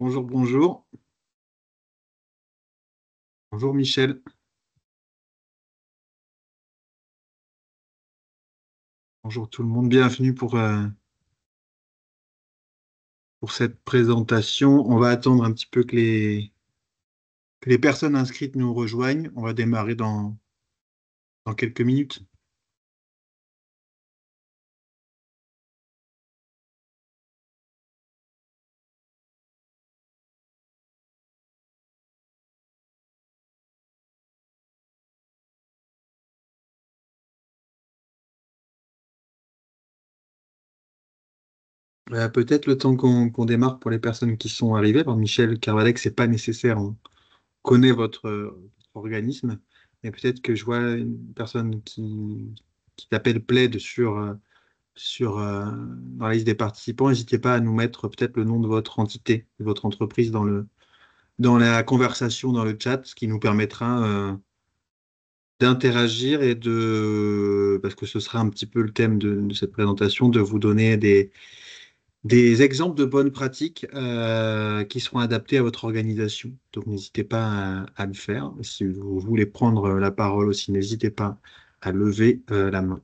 Bonjour, bonjour. Bonjour Michel. Bonjour tout le monde. Bienvenue pour cette présentation. On va attendre un petit peu que les personnes inscrites nous rejoignent. On va démarrer dans quelques minutes. Peut-être le temps qu'on démarre pour les personnes qui sont arrivées. Alors, Michel Carvalec, c'est pas nécessaire. On connaît votre organisme. Mais peut-être que je vois une personne qui t'appelle Plaid dans la liste des participants. N'hésitez pas à nous mettre peut-être le nom de votre entité, de votre entreprise dans la conversation, dans le chat, ce qui nous permettra d'interagir parce que ce sera un petit peu le thème de cette présentation, de vous donner des exemples de bonnes pratiques qui seront adaptés à votre organisation. Donc n'hésitez pas à le faire. Si vous voulez prendre la parole aussi, n'hésitez pas à lever la main.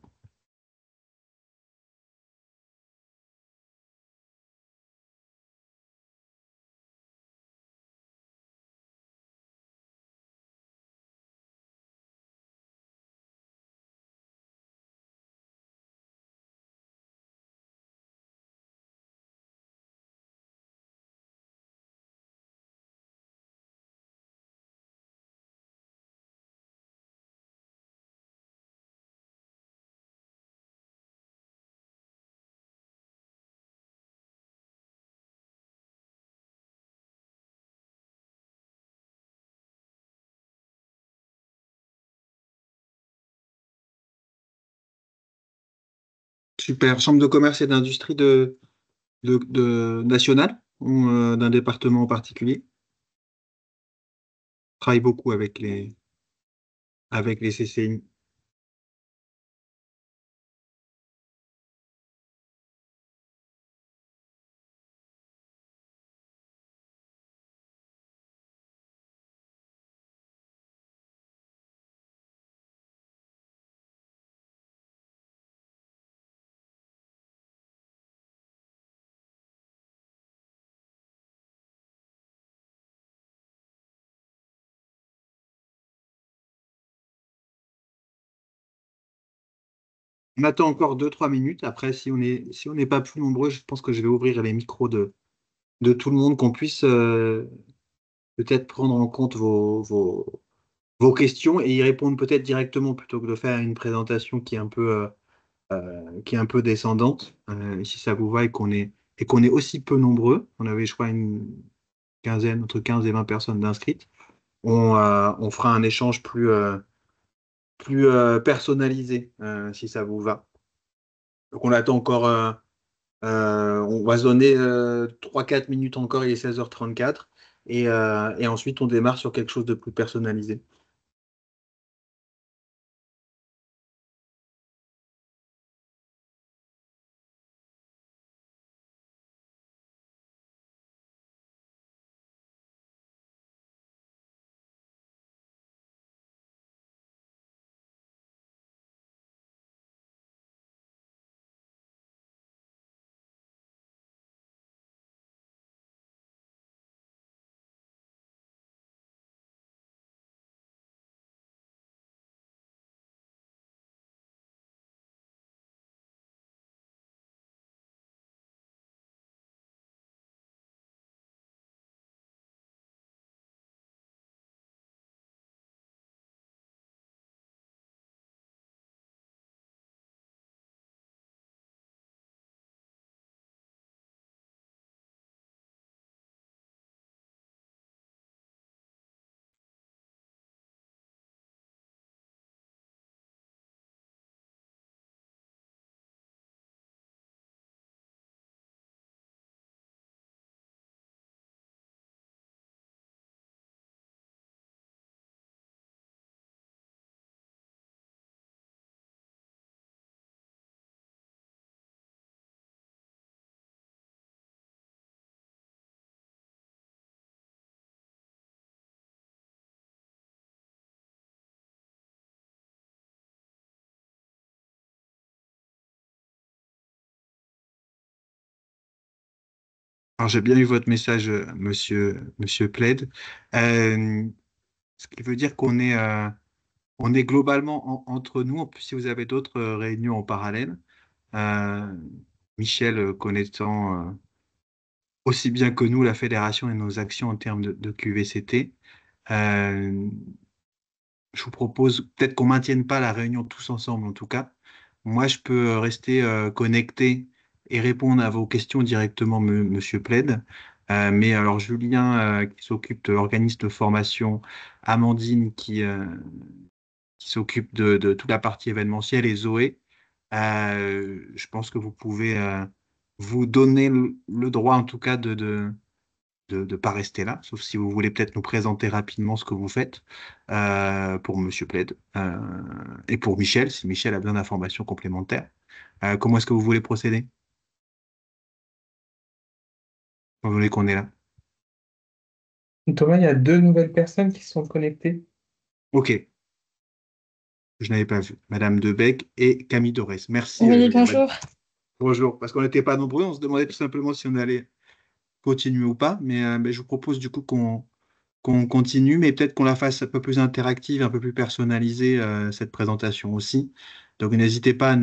Super. Chambre de commerce et d'industrie nationale ou d'un département en particulier? Travaille beaucoup avec les CCI. On attend encore 2, 3 minutes. Après, si on n'est pas plus nombreux, je pense que je vais ouvrir les micros de tout le monde, qu'on puisse peut-être prendre en compte vos questions et y répondre peut-être directement plutôt que de faire une présentation qui est un peu descendante. Si ça vous va et qu'on est aussi peu nombreux, on avait, je crois, une quinzaine, entre 15 et 20 personnes d'inscrites, on fera un échange plus personnalisé, si ça vous va. Donc on attend encore. On va se donner 3-4 minutes encore, il est 16h34. Et ensuite, on démarre sur quelque chose de plus personnalisé. Alors, j'ai bien eu votre message, monsieur Plaid. Euh, Ce qui veut dire on est globalement entre nous. En plus, si vous avez d'autres réunions en parallèle, euh, Michel connaissant aussi bien que nous la fédération et nos actions en termes de QVCT, euh, je vous propose peut-être qu'on maintienne pas la réunion tous ensemble en tout cas. Moi, je peux rester connecté et répondre à vos questions directement, monsieur Plaid. Mais alors Julien qui s'occupe de l'organisme de formation, Amandine qui s'occupe de toute la partie événementielle et Zoé, je pense que vous pouvez vous donner le droit en tout cas de pas rester là, sauf si vous voulez peut-être nous présenter rapidement ce que vous faites pour Monsieur Plaid et pour Michel, si Michel a besoin d'informations complémentaires. Comment est-ce que vous voulez procéder? Vous voulez qu'on est là? Thomas, il y a deux nouvelles personnes qui sont connectées. Ok, je n'avais pas vu. Madame Debec et Camille Dorès. Merci, Oui, Julien. bonjour. Bonjour, parce qu'on n'était pas nombreux, on se demandait tout simplement si on allait continuer ou pas, mais je vous propose du coup qu'on continue, mais peut-être qu'on la fasse un peu plus interactive, un peu plus personnalisée, cette présentation aussi. Donc n'hésitez pas à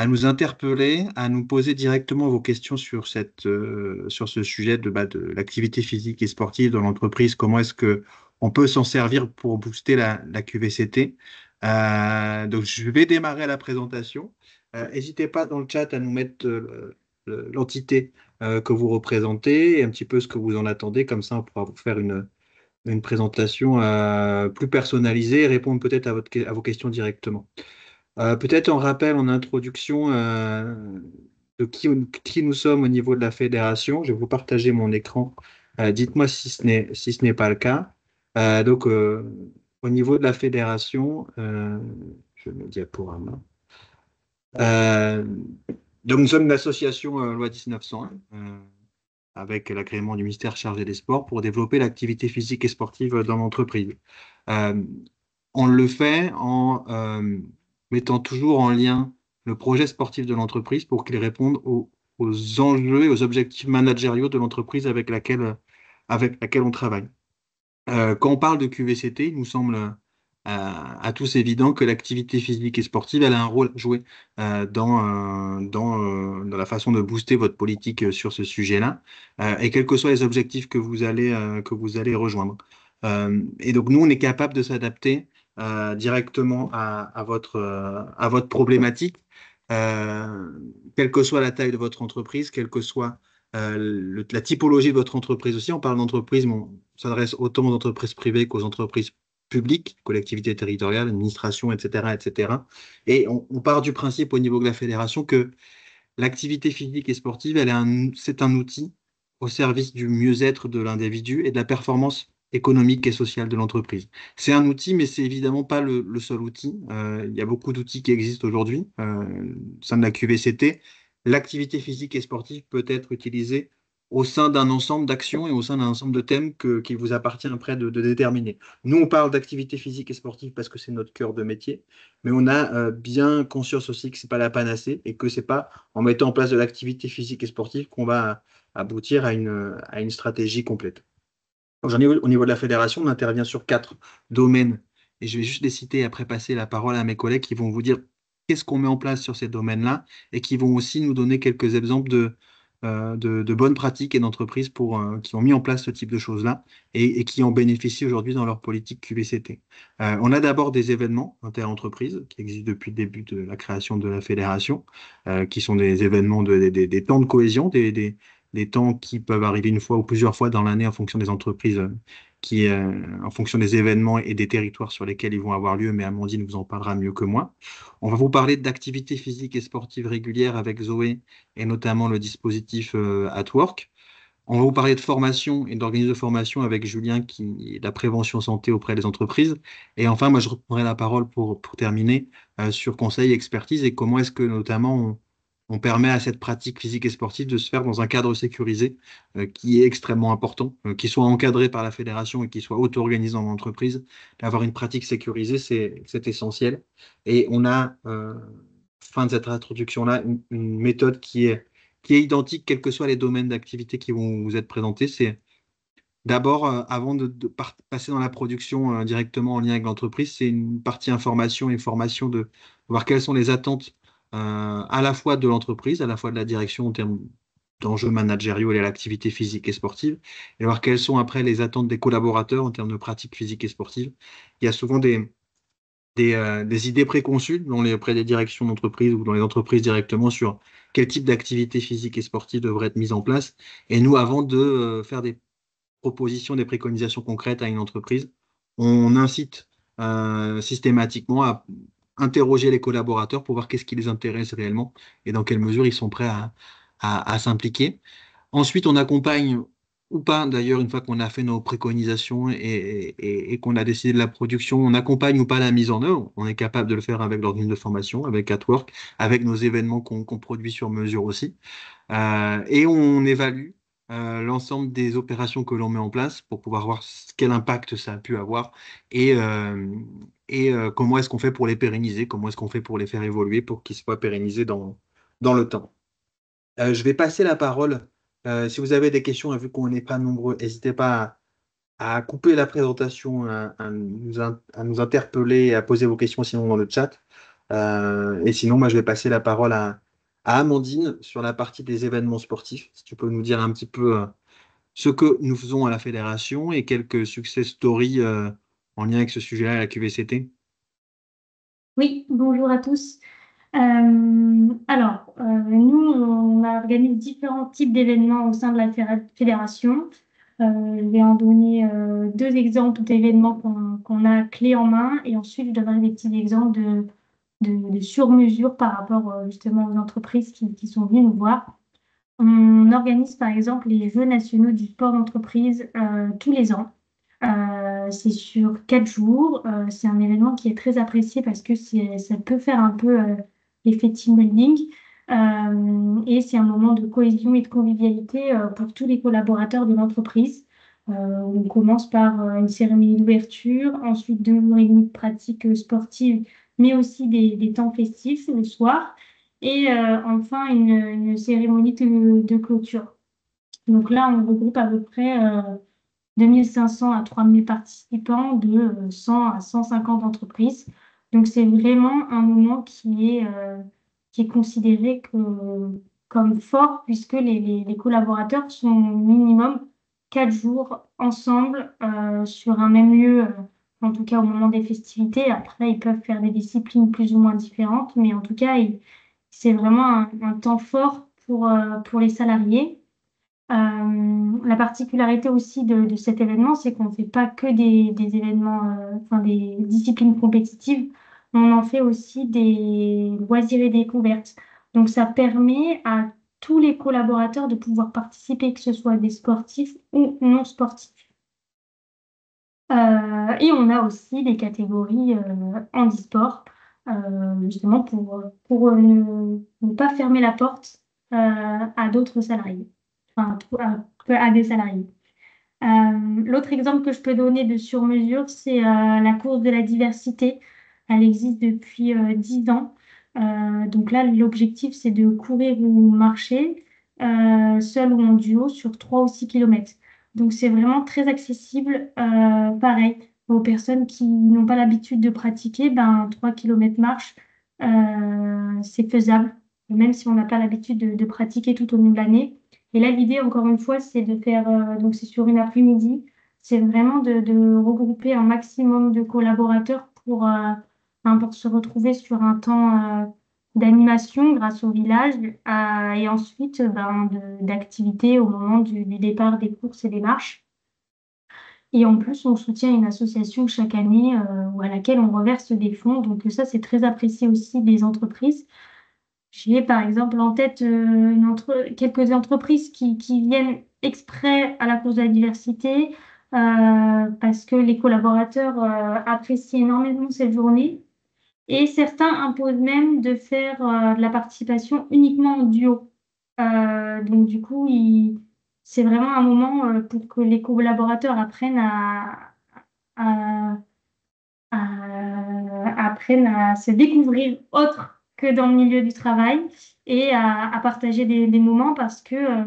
nous interpeller, à nous poser directement vos questions sur sur ce sujet de l'activité physique et sportive dans l'entreprise. Comment est-ce que on peut s'en servir pour booster la QVCT? Donc, je vais démarrer la présentation. N'hésitez pas dans le chat à nous mettre l'entité que vous représentez et un petit peu ce que vous en attendez. Comme ça, on pourra vous faire une présentation plus personnalisée et répondre peut-être à vos questions directement. Peut-être un rappel en introduction de qui nous sommes au niveau de la fédération. Je vais vous partager mon écran. Dites-moi si ce n'est pas le cas. Au niveau de la fédération, je mets le diaporama. Euh, donc, nous sommes une association loi 1901 avec l'agrément du ministère chargé des Sports pour développer l'activité physique et sportive dans l'entreprise. Euh, on le fait en mettant toujours en lien le projet sportif de l'entreprise pour qu'il réponde aux enjeux et aux objectifs managériaux de l'entreprise avec laquelle on travaille. Quand on parle de QVCT, il nous semble à tous évident que l'activité physique et sportive, elle a un rôle à jouer dans la façon de booster votre politique sur ce sujet-là, et quels que soient les objectifs que vous allez rejoindre. Et donc, nous, on est capable de s'adapter directement à votre problématique, euh, quelle que soit la taille de votre entreprise, quelle que soit la typologie de votre entreprise aussi. On parle d'entreprise, mais on s'adresse autant aux entreprises privées qu'aux entreprises publiques, collectivités territoriales, administration, etc., etc. Et on part du principe au niveau de la fédération que l'activité physique et sportive, c'est un outil au service du mieux-être de l'individu et de la performance économique et sociale de l'entreprise. C'est un outil, mais c'est évidemment pas le seul outil. Il y a beaucoup d'outils qui existent aujourd'hui au sein de la QVCT. L'activité physique et sportive peut être utilisée au sein d'un ensemble d'actions et au sein d'un ensemble de thèmes qu'il vous appartient après de déterminer. Nous, on parle d'activité physique et sportive parce que c'est notre cœur de métier, mais on a bien conscience aussi que c'est pas la panacée et que c'est pas en mettant en place de l'activité physique et sportive qu'on va aboutir à une stratégie complète. Au niveau de la fédération, on intervient sur 4 domaines et je vais juste les citer et après passer la parole à mes collègues qui vont vous dire qu'est-ce qu'on met en place sur ces domaines-là et qui vont aussi nous donner quelques exemples de bonnes pratiques et d'entreprises qui ont mis en place ce type de choses-là et qui en bénéficient aujourd'hui dans leur politique QVCT. On a d'abord des événements inter-entreprises qui existent depuis le début de la création de la fédération, qui sont des événements, des temps de cohésion, des temps qui peuvent arriver une fois ou plusieurs fois dans l'année en fonction des entreprises, en fonction des événements et des territoires sur lesquels ils vont avoir lieu, mais Amandine vous en parlera mieux que moi. On va vous parler d'activités physiques et sportives régulières avec Zoé et notamment le dispositif At Work. On va vous parler de formation et d'organisme de formation avec Julien qui est de la prévention santé auprès des entreprises. Et enfin, moi, je reprendrai la parole pour terminer sur conseil et expertise et comment est-ce que notamment on permet à cette pratique physique et sportive de se faire dans un cadre sécurisé qui est extrêmement important, qui soit encadré par la fédération et qui soit auto-organisé dans l'entreprise. D'avoir une pratique sécurisée, c'est essentiel. Et on a, fin de cette introduction-là, une méthode qui est identique, quels que soient les domaines d'activité qui vont vous être présentés. C'est d'abord, avant de passer dans la production directement en lien avec l'entreprise, c'est une partie information et formation de voir quelles sont les attentes à la fois de l'entreprise, à la fois de la direction en termes d'enjeux managériaux et l'activité physique et sportive, et voir quelles sont après les attentes des collaborateurs en termes de pratiques physiques et sportives. Il y a souvent des idées préconçues auprès des directions d'entreprise ou dans les entreprises directement sur quel type d'activité physique et sportive devrait être mise en place. Et nous, avant de faire des propositions, des préconisations concrètes à une entreprise, on incite systématiquement à interroger les collaborateurs pour voir qu'est-ce qui les intéresse réellement et dans quelle mesure ils sont prêts à s'impliquer. Ensuite, on accompagne ou pas, d'ailleurs, une fois qu'on a fait nos préconisations et qu'on a décidé de la production, on accompagne ou pas la mise en œuvre. On est capable de le faire avec l'organisme de formation, avec Atwork, avec nos événements qu'on produit sur mesure aussi. Et on évalue l'ensemble des opérations que l'on met en place pour pouvoir voir quel impact ça a pu avoir et comment est-ce qu'on fait pour les pérenniser, comment est-ce qu'on fait pour les faire évoluer pour qu'ils soient pérennisés dans le temps. Je vais passer la parole. Si vous avez des questions, et vu qu'on n'est pas nombreux, n'hésitez pas à couper la présentation, à nous interpeller et à poser vos questions sinon dans le chat. Et sinon, moi, je vais passer la parole à Amandine sur la partie des événements sportifs. Si tu peux nous dire un petit peu ce que nous faisons à la fédération et quelques success stories en lien avec ce sujet-là à la QVCT. Oui, bonjour à tous. Nous, on organise différents types d'événements au sein de la fédération. Je vais en donner deux exemples d'événements qu'on a clés en main et ensuite je donnerai des petits exemples de sur-mesure par rapport justement aux entreprises qui sont venues nous voir. On organise par exemple les Jeux nationaux du sport d'entreprise tous les ans. C'est sur 4 jours. C'est un événement qui est très apprécié parce que ça peut faire un peu l'effet team building. Et c'est un moment de cohésion et de convivialité pour tous les collaborateurs de l'entreprise. On commence par une cérémonie d'ouverture, ensuite 2 jours et demi de pratique sportive, mais aussi des temps festifs le soir. Et enfin, une cérémonie de clôture. Donc là, on regroupe à peu près 2500 à 3000 participants de 100 à 150 entreprises. Donc, c'est vraiment un moment qui est considéré comme fort puisque les collaborateurs sont minimum 4 jours ensemble sur un même lieu, en tout cas au moment des festivités. Après, ils peuvent faire des disciplines plus ou moins différentes, mais en tout cas, c'est vraiment un temps fort pour les salariés. La particularité aussi de cet événement, c'est qu'on ne fait pas que des événements, enfin des disciplines compétitives, on en fait aussi des loisirs et découvertes. Donc ça permet à tous les collaborateurs de pouvoir participer, que ce soit des sportifs ou non sportifs. Et on a aussi des catégories handisport, justement pour ne pas fermer la porte à d'autres salariés, enfin à des salariés. L'autre exemple que je peux donner de sur-mesure, c'est la course de la diversité. Elle existe depuis 10 ans. Donc là, l'objectif, c'est de courir ou marcher, seul ou en duo, sur 3 ou 6 kilomètres. Donc c'est vraiment très accessible. Pareil, aux personnes qui n'ont pas l'habitude de pratiquer, ben, 3 kilomètres marche, c'est faisable, même si on n'a pas l'habitude de pratiquer tout au long de l'année. Et là, l'idée, encore une fois, c'est de faire, donc c'est sur une après-midi, c'est vraiment de regrouper un maximum de collaborateurs pour se retrouver sur un temps d'animation grâce au village et ensuite d'activité au moment du départ des courses et des marches. Et en plus, on soutient une association chaque année à laquelle on reverse des fonds. Donc ça, c'est très apprécié aussi des entreprises. J'ai par exemple en tête quelques entreprises qui viennent exprès à la course de la diversité parce que les collaborateurs apprécient énormément cette journée et certains imposent même de faire de la participation uniquement en duo. Donc du coup, c'est vraiment un moment pour que les collaborateurs à- apprennent à se découvrir autre que dans le milieu du travail et à partager des moments parce que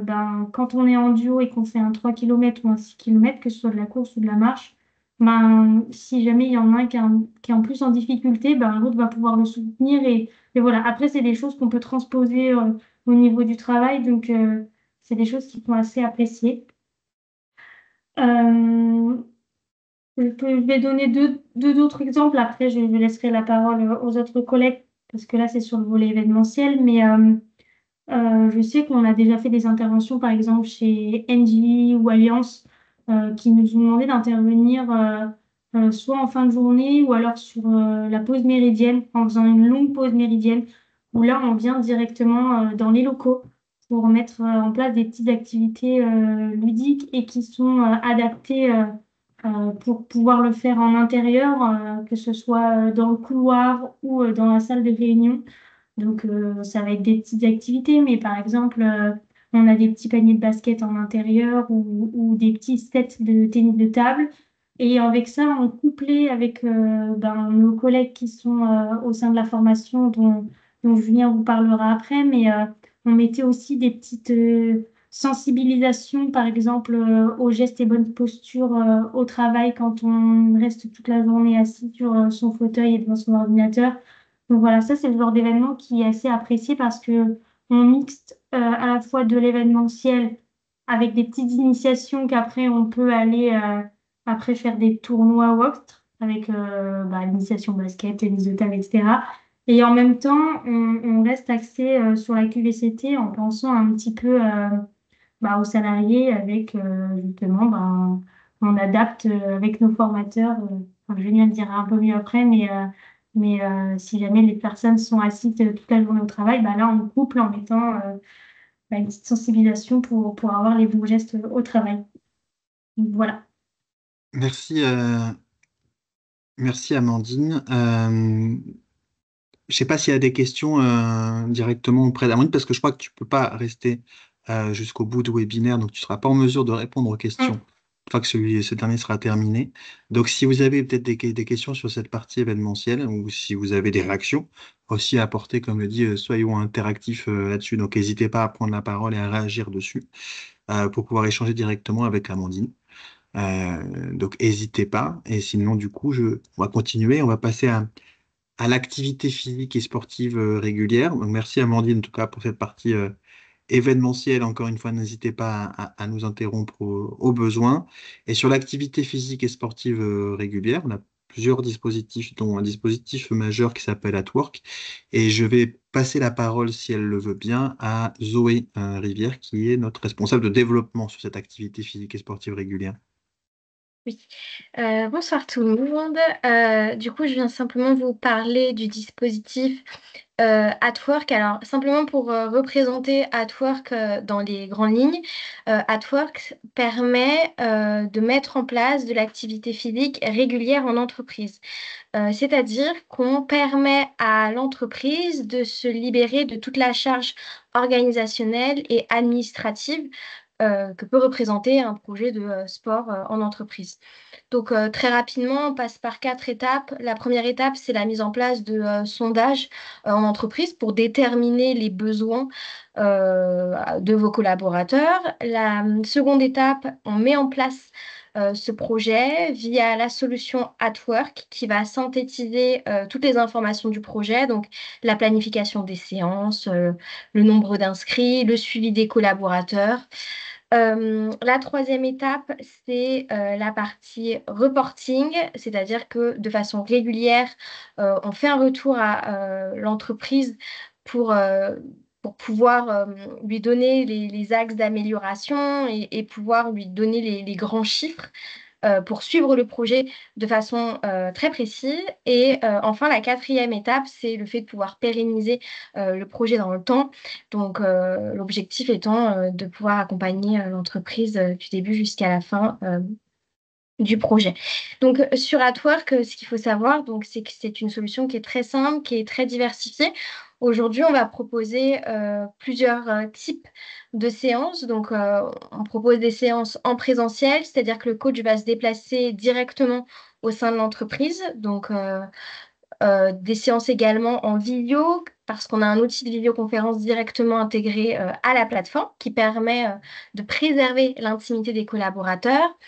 quand on est en duo et qu'on fait un 3 km ou un 6 km, que ce soit de la course ou de la marche, si jamais il y en a un qui est en plus en difficulté, l'autre va pouvoir le soutenir et voilà. Après, c'est des choses qu'on peut transposer au niveau du travail, donc c'est des choses qui sont assez appréciées. Euh, je vais donner deux autres exemples. Après, je laisserai la parole aux autres collègues parce que là, c'est sur le volet événementiel. Mais je sais qu'on a déjà fait des interventions, par exemple, chez Engie ou Alliance, qui nous ont demandé d'intervenir soit en fin de journée ou alors sur la pause méridienne, en faisant une longue pause méridienne, où là, on vient directement dans les locaux pour mettre en place des petites activités ludiques et qui sont adaptées pour pouvoir le faire en intérieur, que ce soit dans le couloir ou dans la salle de réunion. Donc, ça va être des petites activités, mais par exemple, on a des petits paniers de basket en intérieur ou des petits sets de tennis de table. Et avec ça, on couplait avec nos collègues qui sont au sein de la formation dont Julien vous parlera après, mais on mettait aussi des petites sensibilisations, par exemple, aux gestes et bonnes postures au travail quand on reste toute la journée assis sur son fauteuil et devant son ordinateur. Donc voilà, ça c'est le genre d'événement qui est assez apprécié parce que on mixte à la fois de l'événementiel avec des petites initiations qu'après on peut aller après faire des tournois ou autres avec l'initiation basket, tennis de table, etc. Et en même temps, on reste axé sur la QVCT en pensant un petit peu aux salariés avec justement, on adapte avec nos formateurs. Julien le dira un peu mieux après, mais si jamais les personnes sont assises toute la journée au travail, là, on couple en mettant une petite sensibilisation pour avoir les bons gestes au travail. Donc, voilà. Merci, merci Amandine. Je sais pas s'il y a des questions directement auprès d'Amandine, parce que je crois que tu peux pas rester jusqu'au bout du webinaire, donc tu seras pas en mesure de répondre aux questions Mm. une fois que ce dernier sera terminé. Donc si vous avez peut-être des questions sur cette partie événementielle, ou si vous avez des réactions aussi à apporter, comme le dit, soyons interactifs là-dessus. Donc n'hésitez pas à prendre la parole et à réagir dessus pour pouvoir échanger directement avec Amandine. Donc n'hésitez pas. Et sinon, du coup, on va continuer. On va passer à l'activité physique et sportive régulière. Donc, merci Amandine en tout cas pour cette partie événementielle. Encore une fois, n'hésitez pas à nous interrompre au besoin. Et sur l'activité physique et sportive régulière, on a plusieurs dispositifs, dont un dispositif majeur qui s'appelle Atwork. Et je vais passer la parole, si elle le veut bien, à Zoé Rivière, qui est notre responsable de développement sur cette activité physique et sportive régulière. Oui. Bonsoir tout le monde. Du coup, je viens simplement vous parler du dispositif Atwork. Alors, simplement pour représenter Atwork dans les grandes lignes, Atwork permet de mettre en place de l'activité physique régulière en entreprise. C'est-à-dire qu'on permet à l'entreprise de se libérer de toute la charge organisationnelle et administrative que peut représenter un projet de sport en entreprise. Donc, très rapidement, on passe par 4 étapes. La première étape, c'est la mise en place de sondages en entreprise pour déterminer les besoins de vos collaborateurs. La seconde étape, on met en place ce projet via la solution Atwork qui va synthétiser toutes les informations du projet, donc la planification des séances, le nombre d'inscrits, le suivi des collaborateurs. La troisième étape, c'est la partie reporting, c'est-à-dire que de façon régulière, on fait un retour à l'entreprise pour, euh, pour pouvoir lui donner les axes d'amélioration et pouvoir lui donner les grands chiffres pour suivre le projet de façon très précise. Et enfin, la quatrième étape, c'est le fait de pouvoir pérenniser le projet dans le temps. Donc, l'objectif étant de pouvoir accompagner l'entreprise du début jusqu'à la fin du projet. Donc, sur Atwork, ce qu'il faut savoir, donc, c'est que c'est une solution qui est très simple, qui est très diversifiée. Aujourd'hui, on va proposer plusieurs types de séances. Donc, on propose des séances en présentiel, c'est-à-dire que le coach va se déplacer directement au sein de l'entreprise. Donc, des séances également en vidéo, parce qu'on a un outil de vidéoconférence directement intégré à la plateforme qui permet de préserver l'intimité des collaborateurs.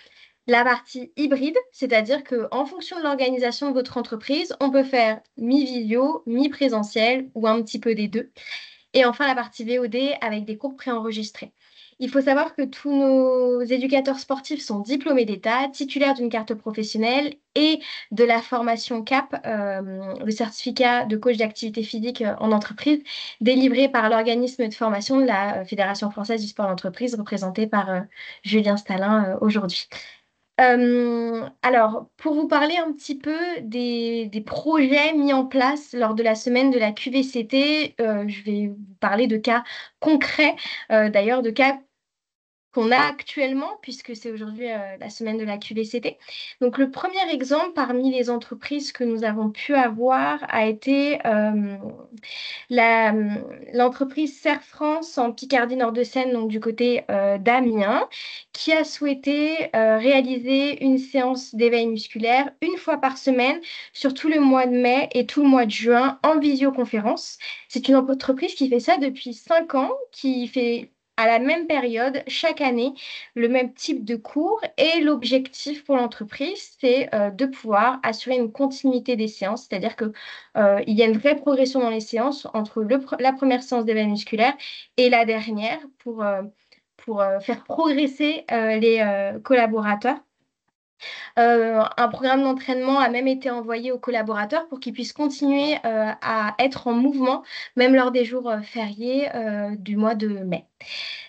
La partie hybride, c'est-à-dire qu'en fonction de l'organisation de votre entreprise, on peut faire mi-visio, mi-présentiel ou un petit peu des deux. Et enfin, la partie VOD avec des cours préenregistrés. Il faut savoir que tous nos éducateurs sportifs sont diplômés d'État, titulaires d'une carte professionnelle et de la formation CAP, le certificat de coach d'activité physique en entreprise, délivré par l'organisme de formation de la Fédération française du sport d'entreprise, représenté par Julien Stalin aujourd'hui. Alors, pour vous parler un petit peu des projets mis en place lors de la semaine de la QVCT, je vais vous parler de cas concrets, d'ailleurs de cas qu'on a actuellement, puisque c'est aujourd'hui la semaine de la QVCT. Donc, le premier exemple parmi les entreprises que nous avons pu avoir a été l'entreprise Serre France en Picardie Nord-de-Seine, donc du côté d'Amiens, qui a souhaité réaliser une séance d'éveil musculaire une fois par semaine sur tout le mois de mai et tout le mois de juin en visioconférence. C'est une entreprise qui fait ça depuis 5 ans, qui fait à la même période, chaque année, le même type de cours. Et l'objectif pour l'entreprise, c'est de pouvoir assurer une continuité des séances, c'est-à-dire qu'il y a une vraie progression dans les séances entre la première séance d'éveil musculaire et la dernière pour faire progresser les collaborateurs. Un programme d'entraînement a même été envoyé aux collaborateurs pour qu'ils puissent continuer à être en mouvement, même lors des jours fériés du mois de mai.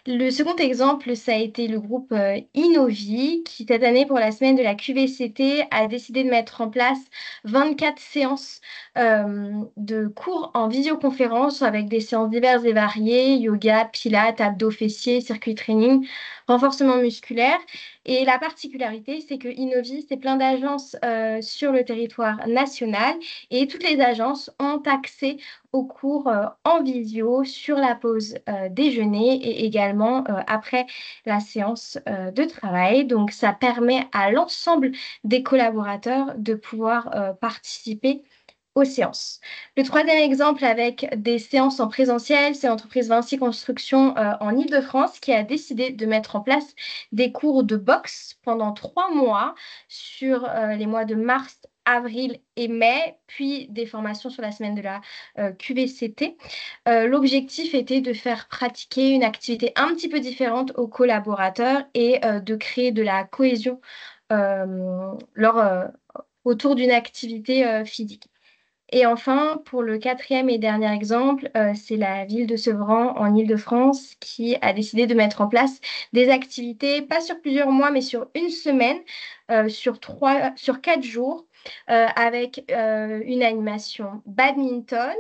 Le second exemple, ça a été le groupe Innovi, qui cette année, pour la semaine de la QVCT, a décidé de mettre en place 24 séances de cours en visioconférence avec des séances diverses et variées, yoga, pilates, abdos fessiers, circuit training, renforcement musculaire. Et la particularité, c'est que Innovi, c'est plein d'agences sur le territoire national et toutes les agences ont accès aux cours en visio sur la pause déjeuner et également après la séance de travail. Donc, ça permet à l'ensemble des collaborateurs de pouvoir participer aux séances. Le troisième exemple avec des séances en présentiel, c'est l'entreprise Vinci Construction en Île-de-France qui a décidé de mettre en place des cours de boxe pendant 3 mois sur les mois de mars, avril et mai, puis des formations sur la semaine de la QVCT. L'objectif était de faire pratiquer une activité un petit peu différente aux collaborateurs et de créer de la cohésion autour d'une activité physique. Et enfin, pour le quatrième et dernier exemple, c'est la ville de Sevran en Île-de-France qui a décidé de mettre en place des activités, pas sur plusieurs mois, mais sur une semaine, sur 4 jours, avec une animation badminton,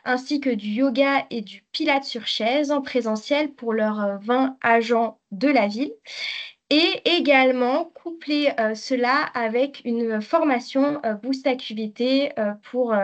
ainsi que du yoga et du pilates sur chaise en présentiel pour leurs 20 agents de la ville. Et également coupler cela avec une formation Boost Activité pour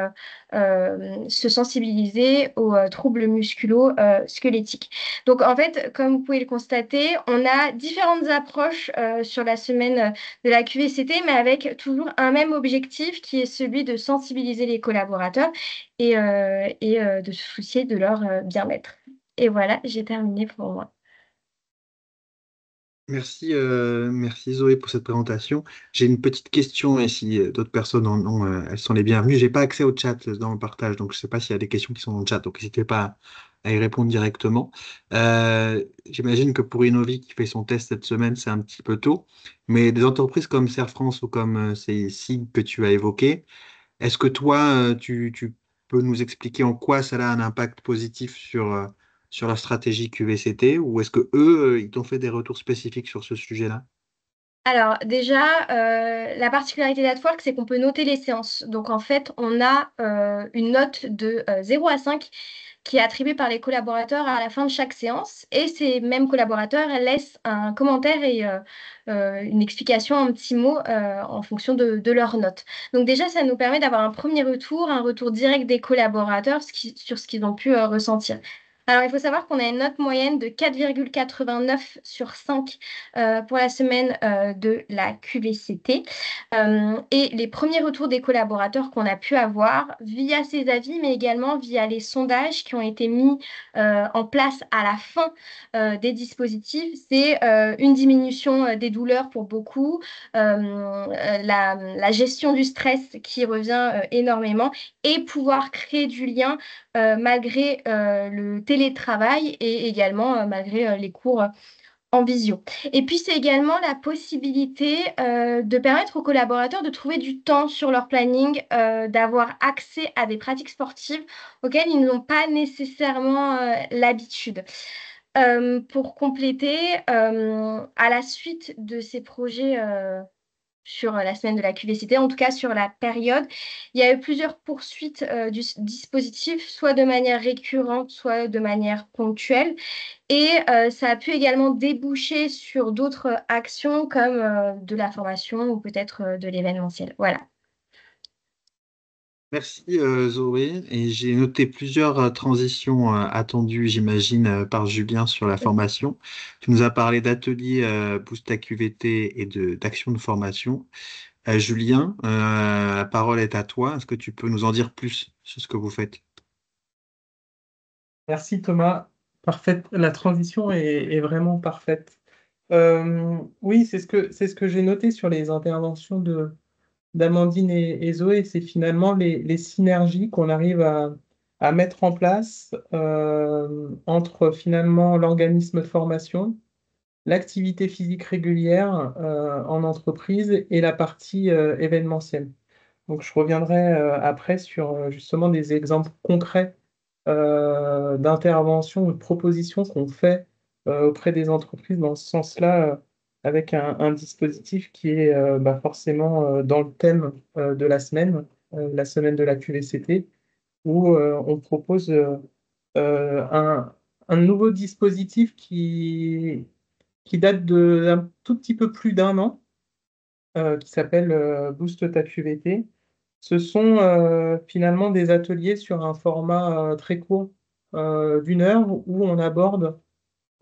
se sensibiliser aux troubles musculo-squelettiques. Donc en fait, comme vous pouvez le constater, on a différentes approches sur la semaine de la QVCT, mais avec toujours un même objectif qui est celui de sensibiliser les collaborateurs et de se soucier de leur bien-être. Et voilà, j'ai terminé pour moi. Merci Zoé pour cette présentation. J'ai une petite question et si d'autres personnes en ont, elles sont les bienvenues. J'ai pas accès au chat dans le partage, donc je sais pas s'il y a des questions qui sont dans le chat, donc n'hésitez pas à y répondre directement. J'imagine que pour Innovi qui fait son test cette semaine, c'est un petit peu tôt, mais des entreprises comme Serre France ou comme ces signes que tu as évoqués, est-ce que toi, tu peux nous expliquer en quoi ça a un impact positif sur la stratégie QVCT ou est-ce que eux, ils t'ont fait des retours spécifiques sur ce sujet-là? Alors déjà, la particularité d'Atwork, c'est qu'on peut noter les séances. Donc en fait, on a une note de 0 à 5 qui est attribuée par les collaborateurs à la fin de chaque séance. Et ces mêmes collaborateurs laissent un commentaire et une explication, un petit mot en fonction de leur note. Donc déjà, ça nous permet d'avoir un premier retour, un retour direct des collaborateurs sur ce qu'ils ont pu ressentir. Alors, il faut savoir qu'on a une note moyenne de 4,89 sur 5 pour la semaine de la QVCT. Et les premiers retours des collaborateurs qu'on a pu avoir via ces avis, mais également via les sondages qui ont été mis en place à la fin des dispositifs, c'est une diminution des douleurs pour beaucoup, la gestion du stress qui revient énormément et pouvoir créer du lien malgré le télétravail et également malgré les cours en visio. Et puis, c'est également la possibilité de permettre aux collaborateurs de trouver du temps sur leur planning, d'avoir accès à des pratiques sportives auxquelles ils n'ont pas nécessairement l'habitude. Pour compléter, à la suite de ces projets sur la semaine de la QVCT, en tout cas sur la période, il y a eu plusieurs poursuites du dispositif, soit de manière récurrente, soit de manière ponctuelle. Et ça a pu également déboucher sur d'autres actions comme de la formation ou peut-être de l'événementiel. Voilà. Merci Zoé. Et j'ai noté plusieurs transitions attendues, j'imagine, par Julien sur la formation. Tu nous as parlé d'ateliers Boost ta QVT et d'actions de formation. Julien, la parole est à toi. Est-ce que tu peux nous en dire plus sur ce que vous faites? Merci Thomas. Parfaite. La transition est vraiment parfaite. Oui, c'est ce que j'ai noté sur les interventions d'Amandine et Zoé. C'est finalement les synergies qu'on arrive à mettre en place entre finalement l'organisme de formation, l'activité physique régulière en entreprise et la partie événementielle. Donc, je reviendrai après sur justement des exemples concrets d'interventions ou de propositions qu'on fait auprès des entreprises dans ce sens-là, avec un dispositif qui est forcément dans le thème de la semaine de la QVCT, où on propose un nouveau dispositif qui date d'un tout petit peu plus d'un an, qui s'appelle Boost ta QVT. Ce sont finalement des ateliers sur un format très court d'une heure où on aborde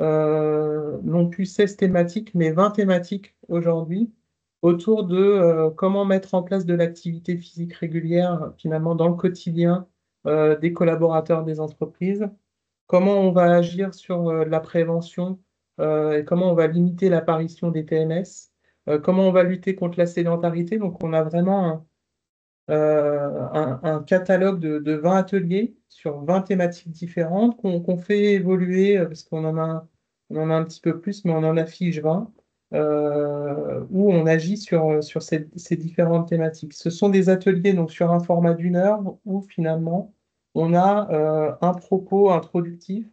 non plus 16 thématiques, mais 20 thématiques aujourd'hui autour de comment mettre en place de l'activité physique régulière finalement dans le quotidien des collaborateurs des entreprises, comment on va agir sur la prévention et comment on va limiter l'apparition des TMS, comment on va lutter contre la sédentarité. Donc on a vraiment un catalogue de 20 ateliers sur 20 thématiques différentes qu'on fait évoluer, parce on en a un petit peu plus, mais on en affiche 20, où on agit sur ces différentes thématiques. Ce sont des ateliers donc, sur un format d'une heure où finalement on a un propos introductif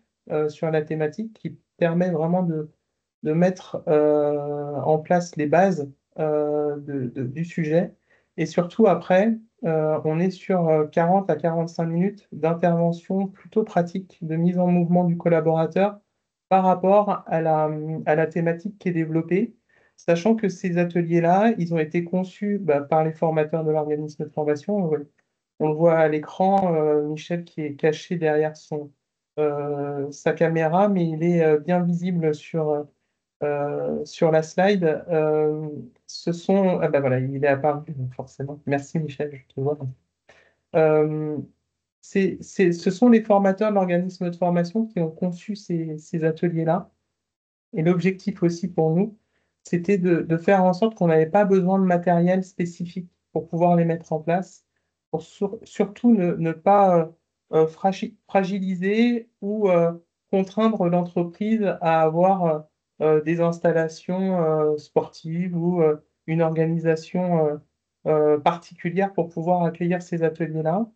sur la thématique qui permet vraiment de mettre en place les bases du sujet. Et surtout, après, on est sur 40 à 45 minutes d'intervention plutôt pratique, de mise en mouvement du collaborateur par rapport à la thématique qui est développée, sachant que ces ateliers-là, ils ont été conçus par les formateurs de l'organisme de formation. On le voit à l'écran, Michel qui est caché derrière sa caméra, mais il est bien visible sur la slide. Ah ben voilà, il est apparu, donc forcément. Merci Michel, je te vois. Euh, Ce sont les formateurs de l'organisme de formation qui ont conçu ces ateliers-là. Et l'objectif aussi pour nous, c'était de faire en sorte qu'on n'avait pas besoin de matériel spécifique pour pouvoir les mettre en place, pour surtout ne pas fragiliser ou contraindre l'entreprise à avoir des installations sportives ou une organisation particulière pour pouvoir accueillir ces ateliers-là.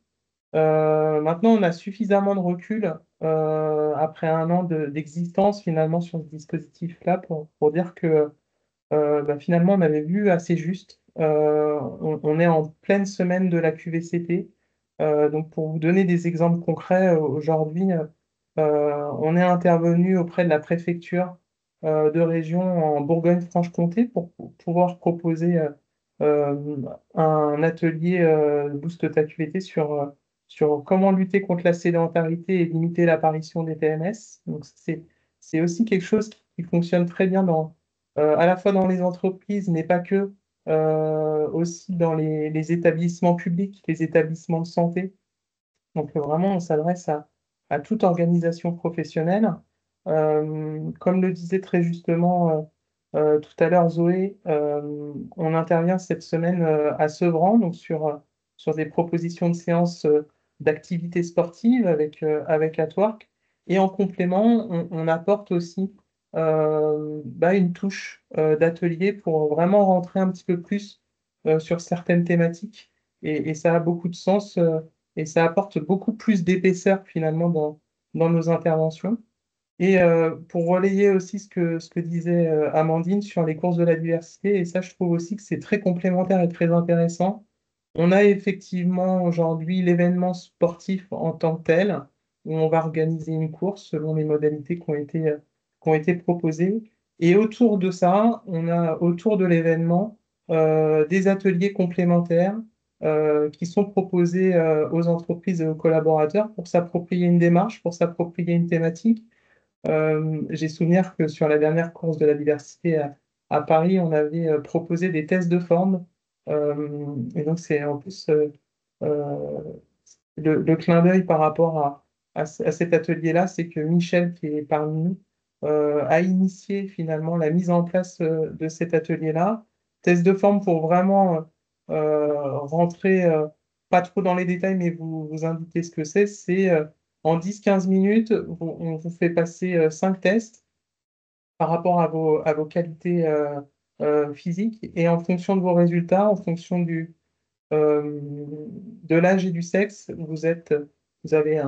Maintenant, on a suffisamment de recul après un an d'existence finalement sur ce dispositif-là pour dire que finalement on avait vu assez juste. On est en pleine semaine de la QVCT. Donc pour vous donner des exemples concrets, aujourd'hui, on est intervenu auprès de la préfecture de région en Bourgogne-Franche-Comté pour pouvoir proposer un atelier Boost ta QVT sur comment lutter contre la sédentarité et limiter l'apparition des TMS. Donc, c'est aussi quelque chose qui fonctionne très bien à la fois dans les entreprises, mais pas que, aussi dans les établissements publics, les établissements de santé. Donc, vraiment, on s'adresse à toute organisation professionnelle. Comme le disait très justement tout à l'heure Zoé, on intervient cette semaine à Sevran, donc sur des propositions de séances d'activités sportives avec Atwork. Et en complément, on apporte aussi une touche d'atelier pour vraiment rentrer un petit peu plus sur certaines thématiques. Et ça a beaucoup de sens. Et ça apporte beaucoup plus d'épaisseur finalement dans nos interventions. Et pour relayer aussi ce que disait Amandine sur les courses de la diversité, et ça je trouve aussi que c'est très complémentaire et très intéressant. On a effectivement aujourd'hui l'événement sportif en tant que tel, où on va organiser une course selon les modalités qui ont été proposées. Et autour de ça, on a autour de l'événement des ateliers complémentaires qui sont proposés aux entreprises et aux collaborateurs pour s'approprier une démarche, pour s'approprier une thématique. J'ai souvenir que sur la dernière course de la diversité à Paris, on avait proposé des tests de forme. Et donc, c'est en plus euh, le clin d'œil par rapport à cet atelier-là, c'est que Michel, qui est parmi nous, a initié finalement la mise en place de cet atelier-là. Test de forme pour vraiment rentrer pas trop dans les détails, mais vous indiquer ce que c'est. C'est en 10-15 minutes, on vous fait passer 5 tests par rapport à vos qualités physiques et en fonction de vos résultats, en fonction de l'âge et du sexe, vous avez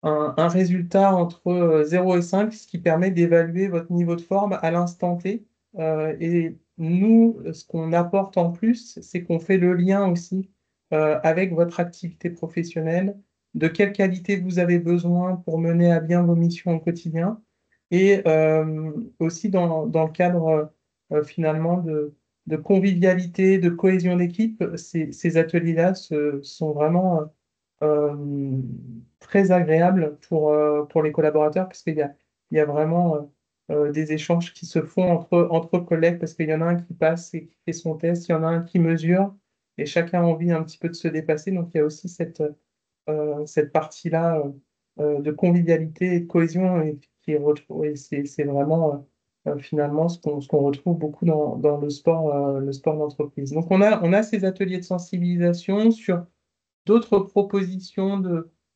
un résultat entre 0 et 5, ce qui permet d'évaluer votre niveau de forme à l'instant T. Et nous, ce qu'on apporte en plus, c'est qu'on fait le lien aussi avec votre activité professionnelle, de quelle qualité vous avez besoin pour mener à bien vos missions au quotidien, et aussi dans le cadre finalement de convivialité, de cohésion d'équipe, ces ateliers-là sont vraiment euh, très agréable pour les collaborateurs parce qu'il y a vraiment des échanges qui se font entre collègues parce qu'il y en a un qui passe et qui fait son test, il y en a un qui mesure et chacun a envie un petit peu de se dépasser. Donc il y a aussi cette partie-là de convivialité et de cohésion et qui est retrouvée. C'est vraiment finalement ce qu'on retrouve beaucoup dans le sport d'entreprise. Donc on a ces ateliers de sensibilisation sur d'autres propositions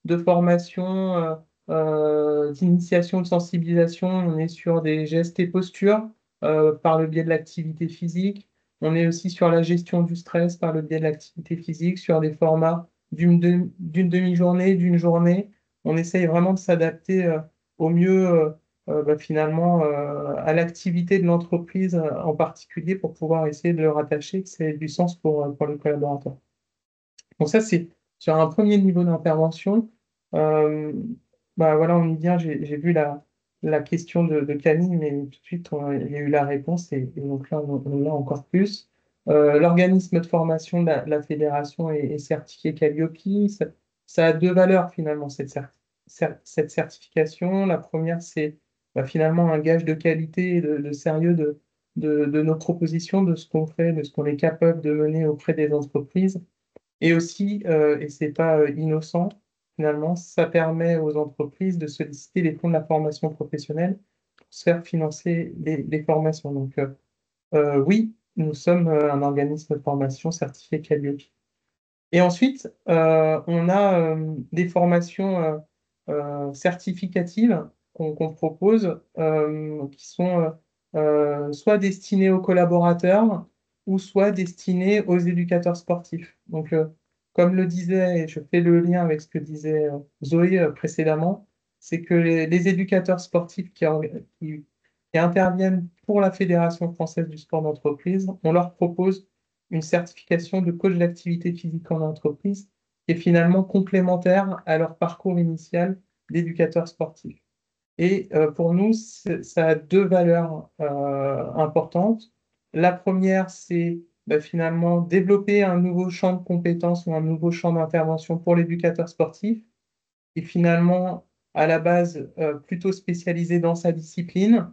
de formation, d'initiation, de sensibilisation. On est sur des gestes et postures par le biais de l'activité physique. On est aussi sur la gestion du stress par le biais de l'activité physique, sur des formats d'une demi-journée, d'une journée. On essaye vraiment de s'adapter au mieux finalement à l'activité de l'entreprise en particulier pour pouvoir essayer de le rattacher, que ça ait du sens pour les collaborateurs. Donc ça, c'est sur un premier niveau d'intervention. Euh, voilà, on y vient, j'ai vu la question de Camille, mais tout de suite, il y a eu la réponse, et donc là, on l'a encore plus. L'organisme de formation de la fédération est certifié Calliope. Ça a deux valeurs, finalement, cette certification. La première, c'est finalement un gage de qualité et de sérieux de nos propositions, de ce qu'on fait, de ce qu'on est capable de mener auprès des entreprises. Et aussi, et c'est pas innocent, finalement, ça permet aux entreprises de solliciter les fonds de la formation professionnelle pour se faire financer les formations. Donc, oui, nous sommes un organisme de formation certifié Calliope. Et ensuite, on a des formations certificatives qu'on propose qui sont soit destinées aux collaborateurs ou soit destinées aux éducateurs sportifs. Donc, comme le disait, et je fais le lien avec ce que disait Zoé précédemment, c'est que les éducateurs sportifs qui interviennent pour la Fédération française du sport d'entreprise, on leur propose une certification de coach d'activité physique en entreprise qui est finalement complémentaire à leur parcours initial d'éducateur sportif. Et pour nous, ça a deux valeurs importantes. La première, c'est finalement développer un nouveau champ de compétences ou un nouveau champ d'intervention pour l'éducateur sportif, et finalement à la base plutôt spécialisé dans sa discipline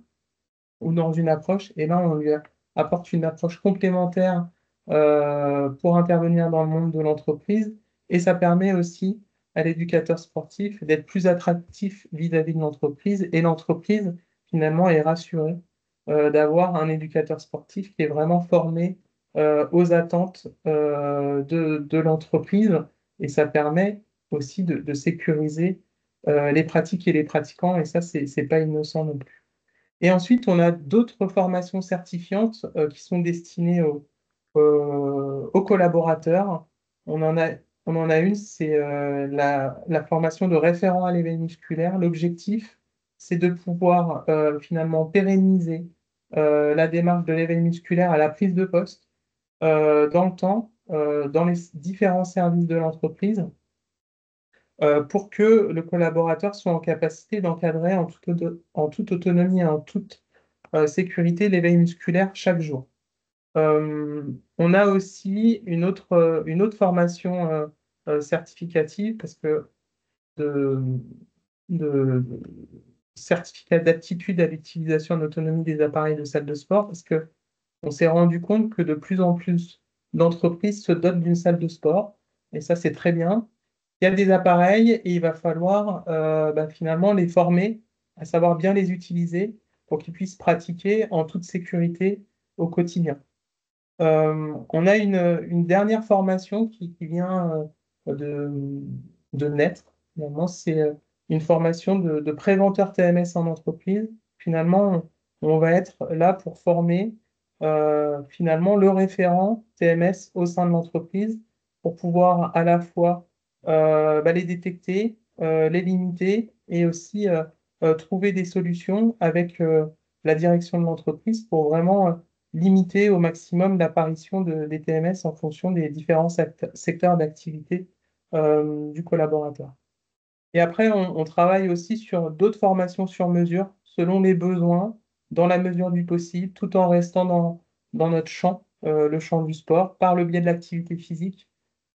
ou dans une approche, et là on lui apporte une approche complémentaire pour intervenir dans le monde de l'entreprise, et ça permet aussi à l'éducateur sportif d'être plus attractif vis-à-vis de l'entreprise, et l'entreprise finalement est rassurée d'avoir un éducateur sportif qui est vraiment formé aux attentes de l'entreprise, et ça permet aussi de sécuriser les pratiques et les pratiquants, et ça, c'est pas innocent non plus. Et ensuite, on a d'autres formations certifiantes qui sont destinées aux collaborateurs. On en a, on en a une, c'est la formation de référent à l'éveil musculaire. L'objectif, c'est de pouvoir finalement pérenniser la démarche de l'éveil musculaire à la prise de poste dans le temps, dans les différents services de l'entreprise, pour que le collaborateur soit en capacité d'encadrer en toute autonomie et en toute sécurité l'éveil musculaire chaque jour. On a aussi une autre formation certificative, parce que de, de certificat d'aptitude à l'utilisation en autonomie des appareils de salle de sport, parce que on s'est rendu compte que de plus en plus d'entreprises se dotent d'une salle de sport, et ça c'est très bien. Il y a des appareils et il va falloir finalement les former à savoir bien les utiliser pour qu'ils puissent pratiquer en toute sécurité au quotidien. On a une dernière formation qui vient de naître. Finalement, c'est une formation de préventeur TMS en entreprise. Finalement, on va être là pour former finalement le référent TMS au sein de l'entreprise pour pouvoir à la fois les détecter, les limiter et aussi trouver des solutions avec la direction de l'entreprise pour vraiment limiter au maximum l'apparition des TMS en fonction des différents secteurs d'activité du collaborateur. Et après, on travaille aussi sur d'autres formations sur mesure, selon les besoins, dans la mesure du possible, tout en restant dans notre champ, le champ du sport, par le biais de l'activité physique.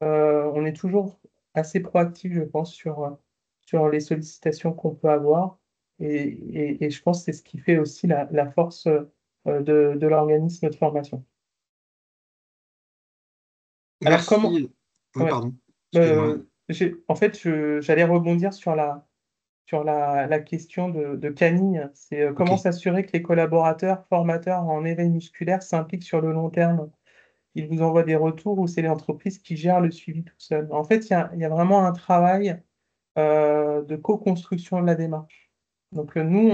On est toujours assez proactif, je pense, sur les sollicitations qu'on peut avoir. Et je pense que c'est ce qui fait aussi la force de l'organisme de formation. Alors, comment... Merci. Oui, Ouais. pardon. Excuse-moi. En fait, j'allais rebondir sur la question de Camille. C'est Ok. comment s'assurer que les collaborateurs, formateurs en éveil musculaire s'impliquent sur le long terme. Ils vous envoient des retours ou c'est l'entreprise qui gère le suivi tout seul. En fait, il y a vraiment un travail de co-construction de la démarche. Donc, nous,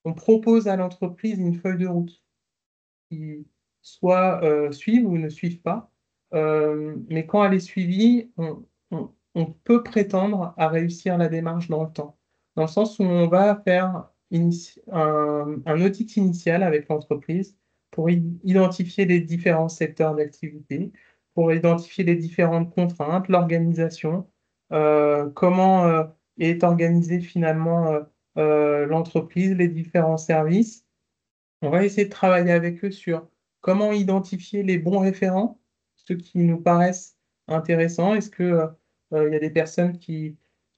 on propose à l'entreprise une feuille de route qui soit suivent ou ne suivent pas. Mais quand elle est suivie, on peut prétendre à réussir la démarche dans le temps. Dans le sens où on va faire un audit initial avec l'entreprise pour identifier les différents secteurs d'activité, pour identifier les différentes contraintes, l'organisation, comment est organisée finalement l'entreprise, les différents services. On va essayer de travailler avec eux sur comment identifier les bons référents, ceux qui nous paraissent intéressants. Est-ce que, il y a des personnes qui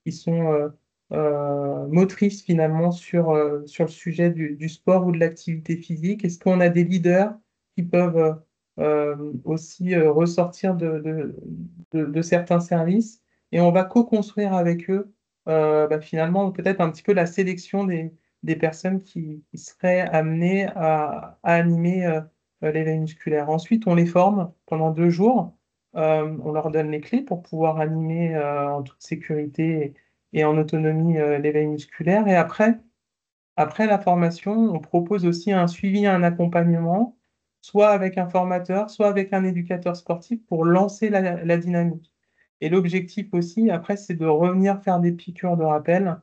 sont motrices finalement sur le sujet du sport ou de l'activité physique? Est-ce qu'on a des leaders qui peuvent aussi ressortir de certains services? Et on va co-construire avec eux finalement peut-être un petit peu la sélection des personnes qui seraient amenées à animer l'éveil musculaire. Ensuite, on les forme pendant 2 jours. On leur donne les clés pour pouvoir animer en toute sécurité et en autonomie l'éveil musculaire. Et après la formation, on propose aussi un suivi, un accompagnement, soit avec un formateur, soit avec un éducateur sportif pour lancer la dynamique. Et l'objectif aussi, après, c'est de revenir faire des piqûres de rappel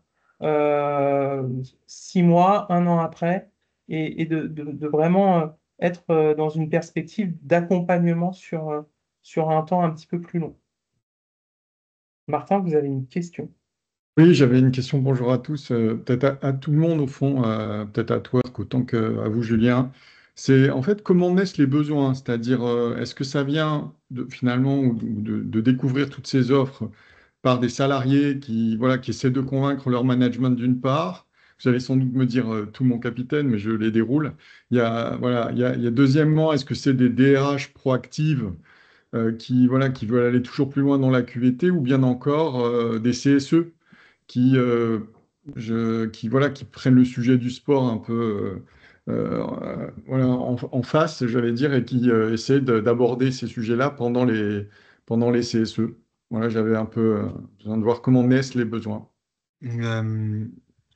6 mois, un an après, et de vraiment être dans une perspective d'accompagnement sur un temps un petit peu plus long. Martin, vous avez une question? Oui, j'avais une question. Bonjour à tous. Peut-être à tout le monde, au fond, peut-être à toi autant qu'à vous, Julien. C'est en fait comment naissent les besoins, c'est-à-dire est-ce que ça vient finalement de découvrir toutes ces offres par des salariés qui, voilà, qui essaient de convaincre leur management d'une part. Vous allez sans doute me dire tout mon capitaine, mais je les déroule. Il y a, voilà, il y a deuxièmement, est-ce que c'est des DRH proactives qui, voilà, qui veulent aller toujours plus loin dans la QVT ou bien encore des CSE qui, voilà, qui prennent le sujet du sport un peu voilà, en face, j'allais dire, et qui essaient d'aborder ces sujets-là pendant les CSE. Voilà, j'avais un peu besoin de voir comment naissent les besoins. Euh,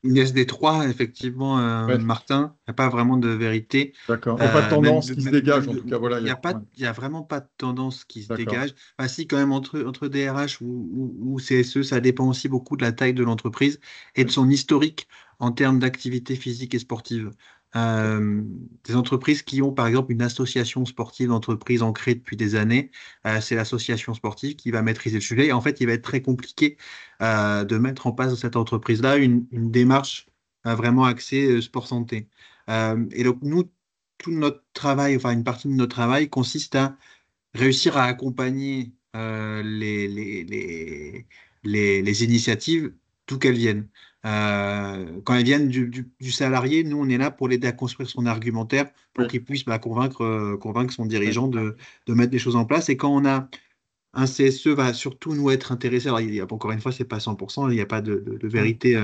Inès Détroit, effectivement, Ouais, Martin, il n'y a pas vraiment de vérité. d'accord. Oh, pas de tendance qui se dégage, en tout cas. Voilà, Il n'y a pas, ouais, il y a vraiment pas de tendance qui se d'accord. dégage. Enfin, si, quand même, entre DRH ou CSE, ça dépend aussi beaucoup de la taille de l'entreprise et de son historique en termes d'activité physique et sportive. Euh, des entreprises qui ont, par exemple, une association sportive d'entreprise ancrée depuis des années, c'est l'association sportive qui va maîtriser le sujet. Et en fait, il va être très compliqué de mettre en place dans cette entreprise-là une démarche vraiment axée sport santé. Et donc, nous, tout notre travail, enfin une partie de notre travail consiste à réussir à accompagner les initiatives d'où qu'elles viennent. Quand elles viennent du salarié, nous, on est là pour l'aider à construire son argumentaire pour Oui, qu'il puisse convaincre son oui, dirigeant de mettre des choses en place. Et quand on a un CSE va surtout nous être intéressé. Alors, encore une fois, c'est pas 100%, il n'y a pas de oui, vérité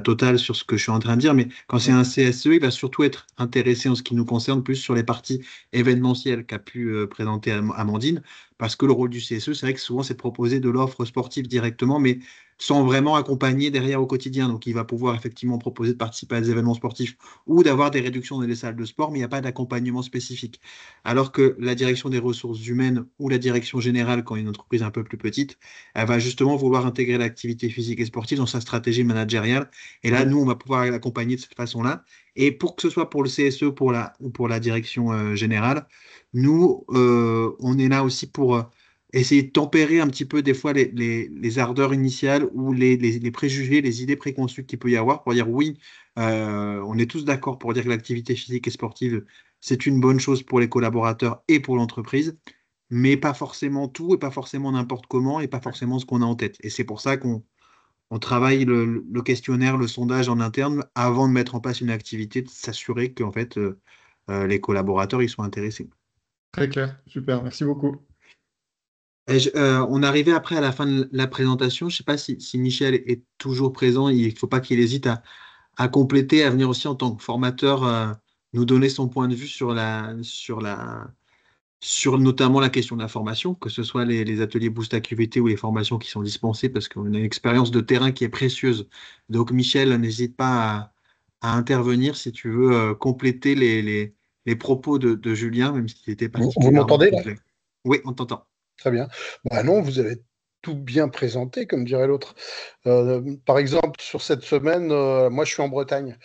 totale sur ce que je suis en train de dire, mais quand c'est oui, un CSE, il va surtout être intéressé en ce qui nous concerne plus sur les parties événementielles qu'a pu présenter Amandine, parce que le rôle du CSE, c'est vrai que souvent, c'est de proposer de l'offre sportive directement, mais sans vraiment accompagner derrière au quotidien. Donc, il va pouvoir effectivement proposer de participer à des événements sportifs ou d'avoir des réductions dans les salles de sport, mais il n'y a pas d'accompagnement spécifique. Alors que la direction des ressources humaines ou la direction générale, quand une entreprise est un peu plus petite, elle va justement vouloir intégrer l'activité physique et sportive dans sa stratégie managériale. Et là, oui. nous, on va pouvoir l'accompagner de cette façon-là. Et pour que ce soit pour le CSE ou pour la direction générale, nous, on est là aussi pour essayer de tempérer un petit peu des fois les ardeurs initiales ou les préjugés, les idées préconçues qu'il peut y avoir pour dire oui, on est tous d'accord pour dire que l'activité physique et sportive c'est une bonne chose pour les collaborateurs et pour l'entreprise, mais pas forcément tout et pas forcément n'importe comment et pas forcément ce qu'on a en tête. Et c'est pour ça qu'on travaille le questionnaire, le sondage en interne avant de mettre en place une activité, de s'assurer qu'en fait, les collaborateurs ils sont intéressés. Très clair, super, merci beaucoup. On arrivait après à la fin de la présentation. Je ne sais pas si Michel est toujours présent. Il ne faut pas qu'il hésite à compléter, à venir aussi en tant que formateur, nous donner son point de vue sur notamment la question de la formation, que ce soit les ateliers Boost à QVT ou les formations qui sont dispensées, parce qu'on a une expérience de terrain qui est précieuse. Donc, Michel, n'hésite pas à intervenir si tu veux compléter les propos de Julien, même s'il était Vous particulièrement m'entendez là? complet. Oui, on t'entend. Très bien. Bah non, vous avez tout bien présenté, comme dirait l'autre. Par exemple, sur cette semaine, moi je suis en Bretagne.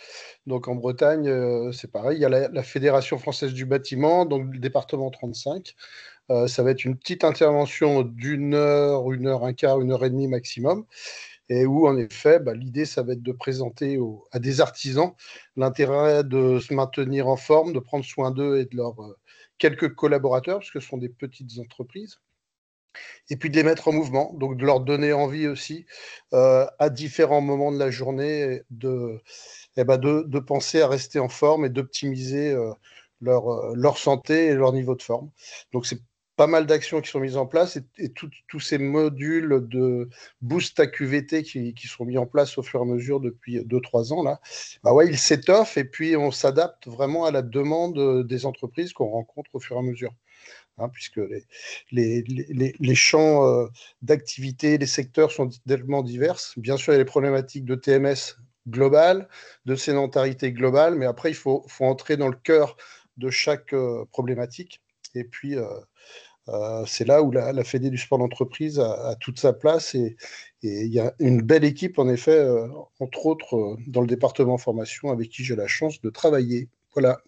Donc en Bretagne, c'est pareil, il y a la Fédération française du bâtiment, donc le département 35. Ça va être une petite intervention une heure, un quart, une heure et demie maximum. Et où en effet, bah, l'idée, ça va être de présenter à des artisans l'intérêt de se maintenir en forme, de prendre soin d'eux et de leurs quelques collaborateurs, parce que ce sont des petites entreprises et puis de les mettre en mouvement, donc de leur donner envie aussi à différents moments de la journée de penser à rester en forme et d'optimiser leur santé et leur niveau de forme. Donc c'est pas mal d'actions qui sont mises en place et tous ces modules de boost à QVT qui sont mis en place au fur et à mesure depuis 2-3 ans là, bah ouais, ils s'étoffent et puis on s'adapte vraiment à la demande des entreprises qu'on rencontre au fur et à mesure. Hein, puisque les champs d'activité, les secteurs sont tellement divers. Bien sûr, il y a les problématiques de TMS globale, de sédentarité globale, mais après, il faut entrer dans le cœur de chaque problématique. Et puis, c'est là où la Fédé du sport d'entreprise a toute sa place. Et il y a une belle équipe, en effet, entre autres, dans le département formation, avec qui j'ai la chance de travailler. Voilà.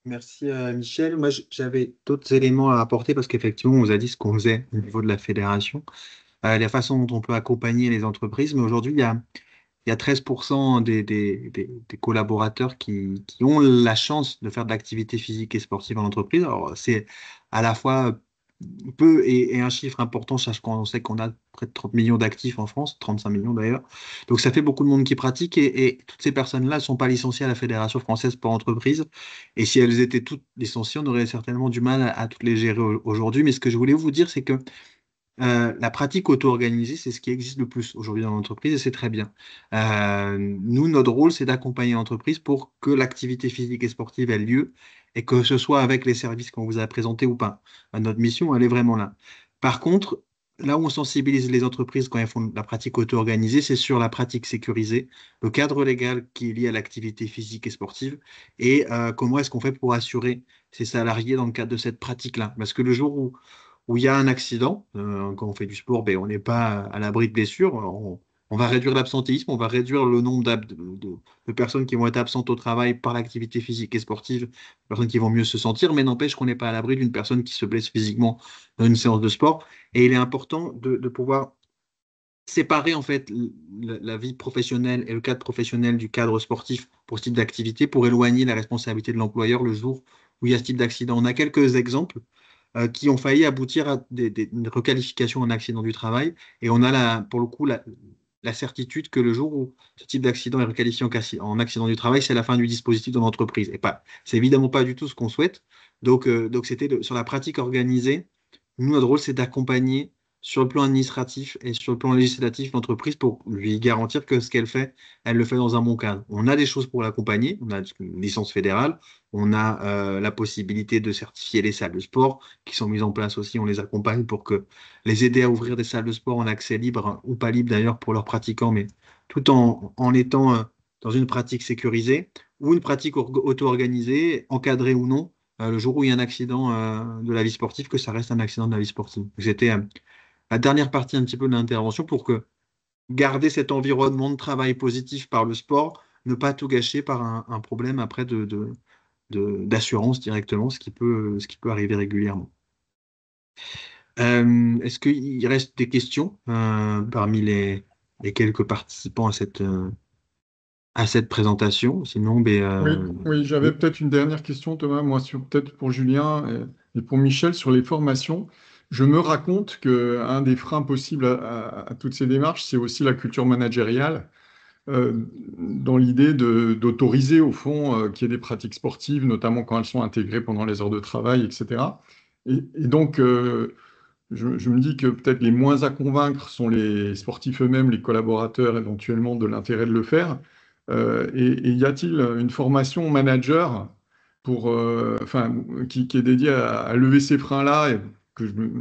Merci Michel. Moi, j'avais d'autres éléments à apporter parce qu'effectivement, on vous a dit ce qu'on faisait au niveau de la fédération, la façon dont on peut accompagner les entreprises. Mais aujourd'hui, il y a 13% des collaborateurs qui ont la chance de faire de l'activité physique et sportive en entreprise. Alors, c'est à la fois peu et un chiffre important, sachant qu'on sait qu'on a près de 30 millions d'actifs en France, 35 millions d'ailleurs. Donc ça fait beaucoup de monde qui pratique et toutes ces personnes-là ne sont pas licenciées à la Fédération française pour entreprise. Et si elles étaient toutes licenciées, on aurait certainement du mal à toutes les gérer aujourd'hui. Mais ce que je voulais vous dire, c'est que la pratique auto-organisée, c'est ce qui existe le plus aujourd'hui dans l'entreprise et c'est très bien. Nous, notre rôle, c'est d'accompagner l'entreprise pour que l'activité physique et sportive ait lieu et que ce soit avec les services qu'on vous a présentés ou pas. Notre mission, elle est vraiment là. Par contre, là où on sensibilise les entreprises quand elles font de la pratique auto-organisée, c'est sur la pratique sécurisée, le cadre légal qui est lié à l'activité physique et sportive et comment est-ce qu'on fait pour assurer ses salariés dans le cadre de cette pratique-là. Parce que le jour où il y a un accident, quand on fait du sport, ben, on n'est pas à l'abri de blessures. On va réduire l'absentéisme, on va réduire le nombre de personnes qui vont être absentes au travail par l'activité physique et sportive, personnes qui vont mieux se sentir, mais n'empêche qu'on n'est pas à l'abri d'une personne qui se blesse physiquement dans une séance de sport. Et il est important de pouvoir séparer en fait la vie professionnelle et le cadre professionnel du cadre sportif pour ce type d'activité, pour éloigner la responsabilité de l'employeur le jour où il y a ce type d'accident. On a quelques exemples qui ont failli aboutir à une requalification en accident du travail. Et on a pour le coup la certitude que le jour où ce type d'accident est requalifié en accident du travail, c'est la fin du dispositif dans l'entreprise. Et pas, c'est évidemment pas du tout ce qu'on souhaite. Donc c'était sur la pratique organisée. Nous, notre rôle, c'est d'accompagner sur le plan administratif et sur le plan législatif l'entreprise pour lui garantir que ce qu'elle fait, elle le fait dans un bon cadre. On a des choses pour l'accompagner. On a une licence fédérale. On a la possibilité de certifier les salles de sport qui sont mises en place aussi. On les accompagne pour que les aider à ouvrir des salles de sport en accès libre ou pas libre d'ailleurs pour leurs pratiquants, mais tout en étant dans une pratique sécurisée ou une pratique auto-organisée, encadrée ou non, le jour où il y a un accident de la vie sportive, que ça reste un accident de la vie sportive. C'était la dernière partie un petit peu de l'intervention pour que garder cet environnement de travail positif par le sport, ne pas tout gâcher par un problème après d'assurance directement, ce qui peut arriver régulièrement. Est-ce qu'il reste des questions parmi les quelques participants à cette présentation? Sinon, Oui, j'avais peut-être une dernière question, Thomas, moi, peut-être pour Julien et pour Michel sur les formations. Je me raconte qu'un des freins possibles à toutes ces démarches, c'est aussi la culture managériale, dans l'idée d'autoriser, au fond, qu'il y ait des pratiques sportives, notamment quand elles sont intégrées pendant les heures de travail, etc. Et donc, je me dis que peut-être les moins à convaincre sont les sportifs eux-mêmes, les collaborateurs éventuellement de l'intérêt de le faire. Et y a-t-il une formation manager enfin, qui est dédiée à lever ces freins-là et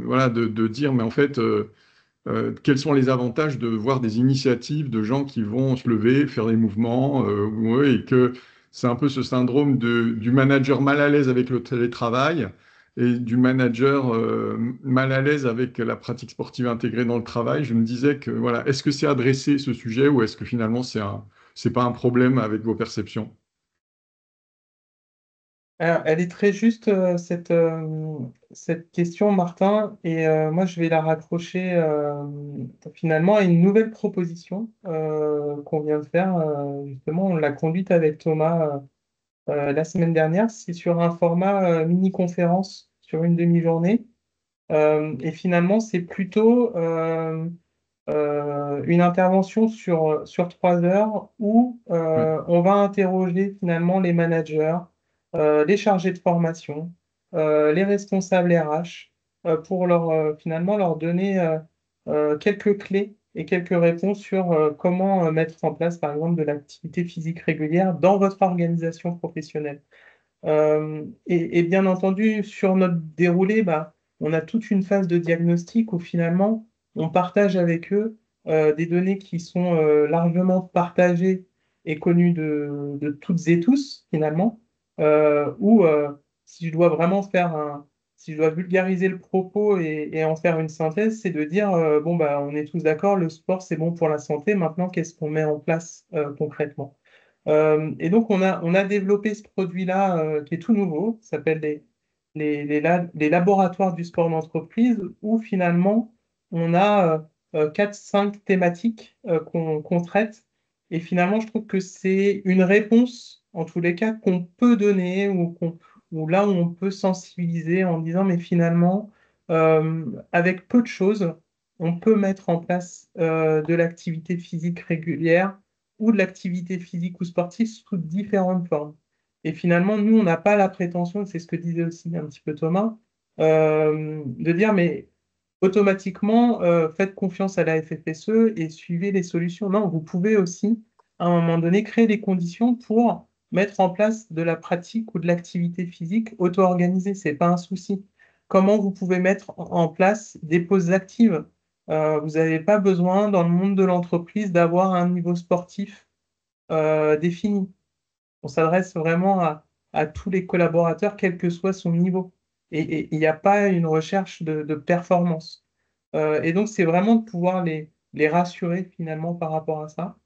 voilà, de dire, mais en fait, quels sont les avantages de voir des initiatives de gens qui vont se lever, faire des mouvements, ouais, et que c'est un peu ce syndrome du manager mal à l'aise avec le télétravail et du manager mal à l'aise avec la pratique sportive intégrée dans le travail. Je me disais que, voilà, est-ce que c'est adressé ce sujet ou est-ce que finalement c'est pas un problème avec vos perceptions? Alors, elle est très juste, cette question, Martin, et moi, je vais la raccrocher finalement à une nouvelle proposition qu'on vient de faire. Justement, on l'a conduite avec Thomas la semaine dernière. C'est sur un format mini-conférence sur une demi-journée. Et finalement, c'est plutôt une intervention sur 3 heures où Ouais. on va interroger finalement les managers, les chargés de formation, les responsables RH, pour finalement leur donner quelques clés et quelques réponses sur comment mettre en place, par exemple, de l'activité physique régulière dans votre organisation professionnelle. Et bien entendu, sur notre déroulé, bah, on a toute une phase de diagnostic où finalement, on partage avec eux des données qui sont largement partagées et connues de toutes et tous, finalement, où si je dois vraiment si je dois vulgariser le propos et en faire une synthèse, c'est de dire, bon, bah, on est tous d'accord, le sport, c'est bon pour la santé, maintenant, qu'est-ce qu'on met en place concrètement? Et donc, on a développé ce produit-là qui est tout nouveau, qui s'appelle les laboratoires du sport d'entreprise, où finalement, on a 4-5 thématiques qu'on traite Et finalement, je trouve que c'est une réponse, en tous les cas, qu'on peut donner ou là où on peut sensibiliser en disant, mais finalement, avec peu de choses, on peut mettre en place de l'activité physique régulière ou de l'activité physique ou sportive sous différentes formes. Et finalement, nous, on n'a pas la prétention, c'est ce que disait aussi un petit peu Thomas, de dire, mais automatiquement, faites confiance à la FFSE et suivez les solutions. Non, vous pouvez aussi, à un moment donné, créer des conditions pour mettre en place de la pratique ou de l'activité physique auto-organisée. Ce n'est pas un souci. Comment vous pouvez mettre en place des pauses actives? Vous n'avez pas besoin, dans le monde de l'entreprise, d'avoir un niveau sportif défini. On s'adresse vraiment à tous les collaborateurs, quel que soit son niveau. Et il n'y a pas une recherche de performance. Et donc, c'est vraiment de pouvoir les rassurer finalement par rapport à ça.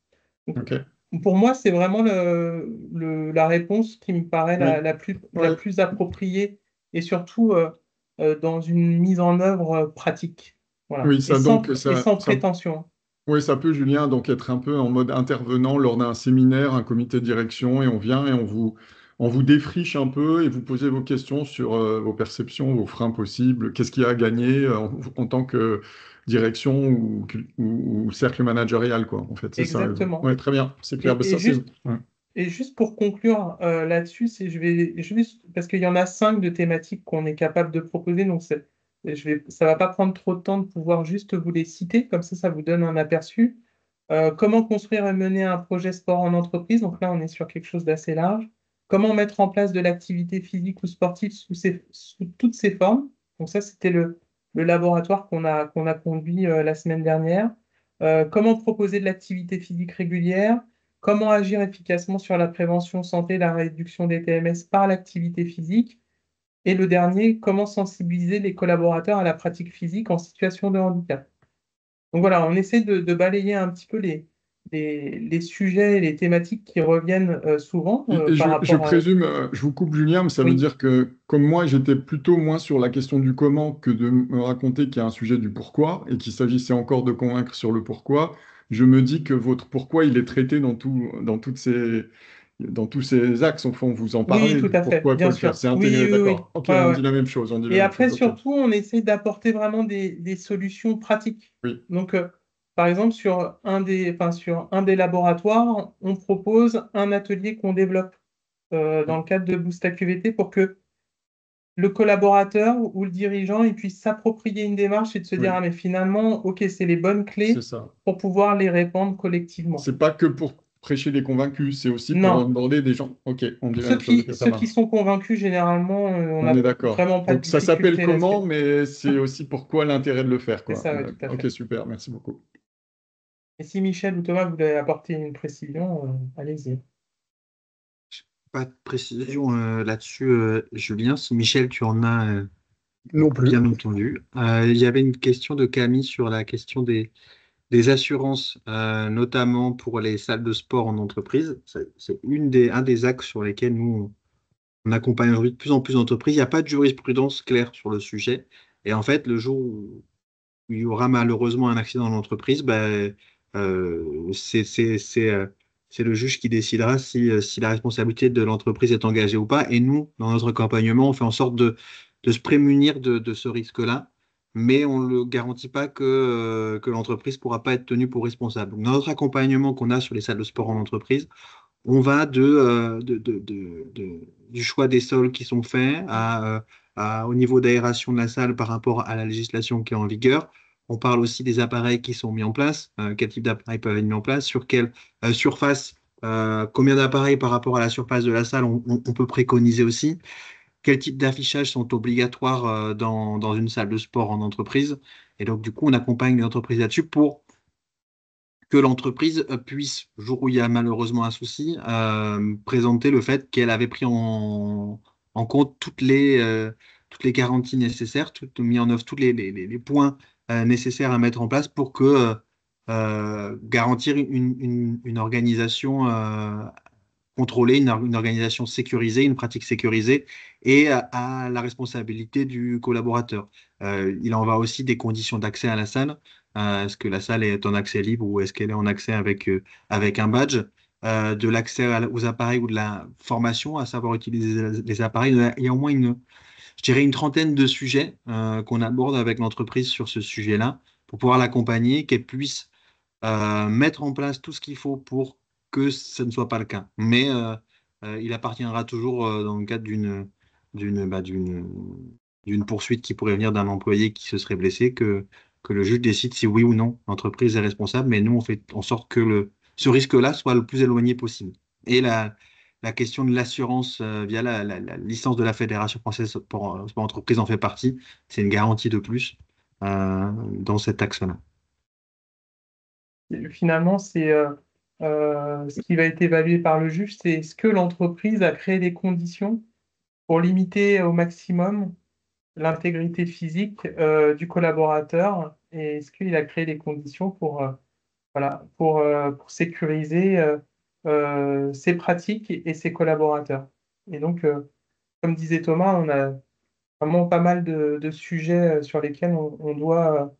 Donc, Ok. pour moi, c'est vraiment la réponse qui me paraît Oui. la Ouais. plus appropriée et surtout dans une mise en œuvre pratique. Voilà. Oui, ça donc Et ça, sans ça prétention. Oui, ça peut, Julien, donc être un peu en mode intervenant lors d'un séminaire, un comité de direction, et on vient et on vous défriche un peu et vous posez vos questions sur vos perceptions, vos freins possibles, qu'est-ce qu'il y a à gagner en tant que direction ou cercle managérial, quoi. En fait, c'est ça. Exactement. Ouais, très bien, c'est clair. Ben, Et, et ça, c'est. juste, Ouais. et juste pour conclure là-dessus, je vais juste parce qu'il y en a 5 de thématiques qu'on est capable de proposer, donc ça va pas prendre trop de temps de pouvoir juste vous les citer, comme ça vous donne un aperçu. Comment construire et mener un projet sport en entreprise, donc là on est sur quelque chose d'assez large. Comment mettre en place de l'activité physique ou sportive sous toutes ses formes. Donc ça c'était le laboratoire qu'on a conduit la semaine dernière. Comment proposer de l'activité physique régulière. Comment agir efficacement sur la prévention santé et la réduction des TMS par l'activité physique? Et le dernier, comment sensibiliser les collaborateurs à la pratique physique en situation de handicap? Donc voilà, on essaie de balayer un petit peu les sujets et les thématiques qui reviennent souvent Et par je rapport à... présume, je vous coupe Julien, mais ça veut Oui, dire que comme moi, j'étais plutôt moins sur la question du comment que de me raconter qu'il y a un sujet du pourquoi et qu'il s'agissait encore de convaincre sur le pourquoi. Je me dis que votre pourquoi, il est traité dans tous ces axes. Enfin, vous en oui, parlez tout du à fait, pourquoi il faut bien le faire. sûr. C'est Oui, intégré, oui, oui. d'accord. Ok, Ouais, on ouais. dit la même chose. On dit la Et même après, chose. Ok. surtout, on essaie d'apporter vraiment des solutions pratiques. Oui. Donc, par exemple, sur un des laboratoires, on propose un atelier qu'on développe dans le cadre de Boost QVT pour que le collaborateur ou le dirigeant il puisse s'approprier une démarche et de se dire, ah, Oui, mais finalement, OK, c'est les bonnes c'est clés ça. pour pouvoir les répandre collectivement. C'est pas que pour prêcher des convaincus, c'est aussi pour Non, aborder des gens. Ok, on dit la ceux même chose. Ok, qui, ça ceux qui marche. sont convaincus, généralement, on On n'a est d'accord. vraiment pas de Donc ça s'appelle difficulté comment, là-dessus. mais c'est aussi pourquoi l'intérêt de le faire, C'est quoi. ça, oui, tout à Ok, fait. super, merci beaucoup. Et si Michel ou Thomas voulaient apporter une précision, allez-y. Pas de précision là-dessus, Julien. Si Michel, tu en as Non plus. bien entendu. Il y avait une question de Camille sur la question des assurances, notamment pour les salles de sport en entreprise. C'est un des axes sur lesquels nous, on accompagne aujourd'hui de plus en plus d'entreprises. Il n'y a pas de jurisprudence claire sur le sujet. Et en fait, le jour où il y aura malheureusement un accident dans l'entreprise, ben, c'est le juge qui décidera si la responsabilité de l'entreprise est engagée ou pas. Et nous, dans notre accompagnement, on fait en sorte de se prémunir de ce risque-là, mais on ne le garantit pas que l'entreprise ne pourra pas être tenue pour responsable. Donc, dans notre accompagnement qu'on a sur les salles de sport en entreprise, on va du choix des sols qui sont faits au niveau d'aération de la salle par rapport à la législation qui est en vigueur. On parle aussi des appareils qui sont mis en place, quel type d'appareils peuvent être mis en place, sur quelle surface, combien d'appareils par rapport à la surface de la salle on peut préconiser aussi, quel type d'affichage sont obligatoires dans une salle de sport en entreprise. Et donc, du coup, on accompagne les entreprises là-dessus pour que l'entreprise puisse, jour où il y a malheureusement un souci, présenter le fait qu'elle avait pris en compte toutes les garanties nécessaires, mis en œuvre tous les points nécessaires à mettre en place pour que garantir une organisation contrôlée, une organisation sécurisée, une pratique sécurisée et à la responsabilité du collaborateur. Il en va aussi des conditions d'accès à la salle. Est-ce que la salle est en accès libre ou est-ce qu'elle est en accès avec un badge? De l'accès aux appareils ou de la formation à savoir utiliser les appareils. Il y a au moins je dirais une trentaine de sujets qu'on aborde avec l'entreprise sur ce sujet-là pour pouvoir l'accompagner, qu'elle puisse mettre en place tout ce qu'il faut pour que ce ne soit pas le cas. Mais il appartiendra toujours dans le cadre d'une poursuite qui pourrait venir d'un employé qui se serait blessé que le juge décide si oui ou non l'entreprise est responsable. Mais nous, on fait en sorte que ce risque-là soit le plus éloigné possible. Et la question de l'assurance via la licence de la Fédération française pour entreprise en fait partie. C'est une garantie de plus dans cet axe-là. Finalement, ce qui va être évalué par le juge, c'est est-ce que l'entreprise a créé des conditions pour limiter au maximum l'intégrité physique du collaborateur et est-ce qu'il a créé des conditions pour sécuriser ses pratiques et ses collaborateurs. Et donc, comme disait Thomas, on a vraiment pas mal de sujets sur lesquels on doit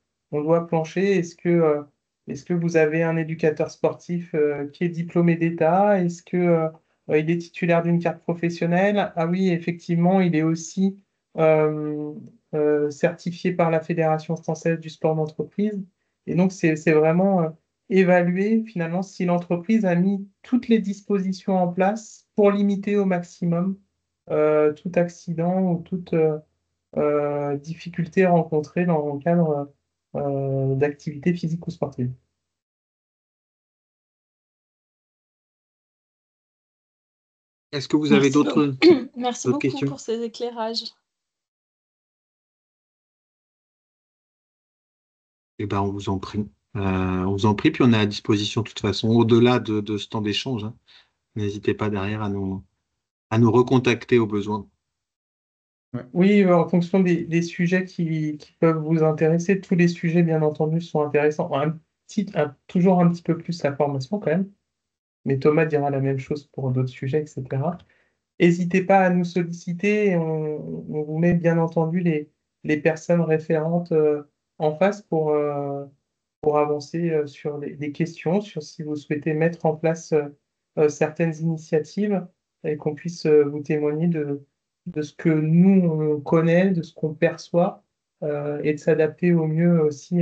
plancher. Est-ce que vous avez un éducateur sportif qui est diplômé d'État? Est-ce que, il est titulaire d'une carte professionnelle? Ah oui, effectivement, il est aussi euh, certifié par la Fédération française du sport d'entreprise. Et donc, c'est vraiment évaluer finalement si l'entreprise a mis toutes les dispositions en place pour limiter au maximum tout accident ou toute difficultés rencontrées dans le cadre d'activités physiques ou sportives. Est-ce que vous avez Merci beaucoup. d'autres Merci d'autres beaucoup questions? pour ces éclairages. Eh ben, on vous en prie. On vous en prie, puis on est à disposition de toute façon, au-delà de ce temps d'échange, hein. N'hésitez pas derrière à nous recontacter au besoin. Oui, en fonction des sujets qui peuvent vous intéresser, tous les sujets, bien entendu, sont intéressants. Toujours un petit peu plus la formation quand même, mais Thomas dira la même chose pour d'autres sujets, etc. N'hésitez pas à nous solliciter. On vous met bien entendu les personnes référentes en face pour avancer sur des questions, sur si vous souhaitez mettre en place certaines initiatives et qu'on puisse vous témoigner de ce que nous, on connaît, de ce qu'on perçoit et de s'adapter au mieux aussi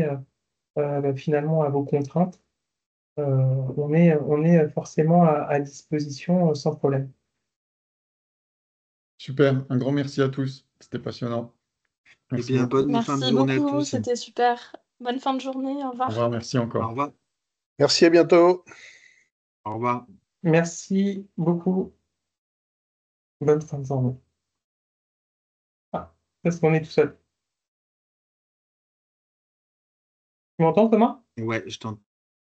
finalement à vos contraintes. On est forcément à disposition sans problème. Super, un grand merci à tous. C'était passionnant. Eh Merci bien, beaucoup. bonne fin de Merci journée à beaucoup, tous. c'était super. Bonne fin de journée, au Au revoir. revoir, merci Au encore. revoir. Merci, à bientôt. Au revoir. Merci beaucoup. Bonne fin de journée. Ah, parce qu'on est tout seul. Tu m'entends, Thomas? Ouais, je t'entends.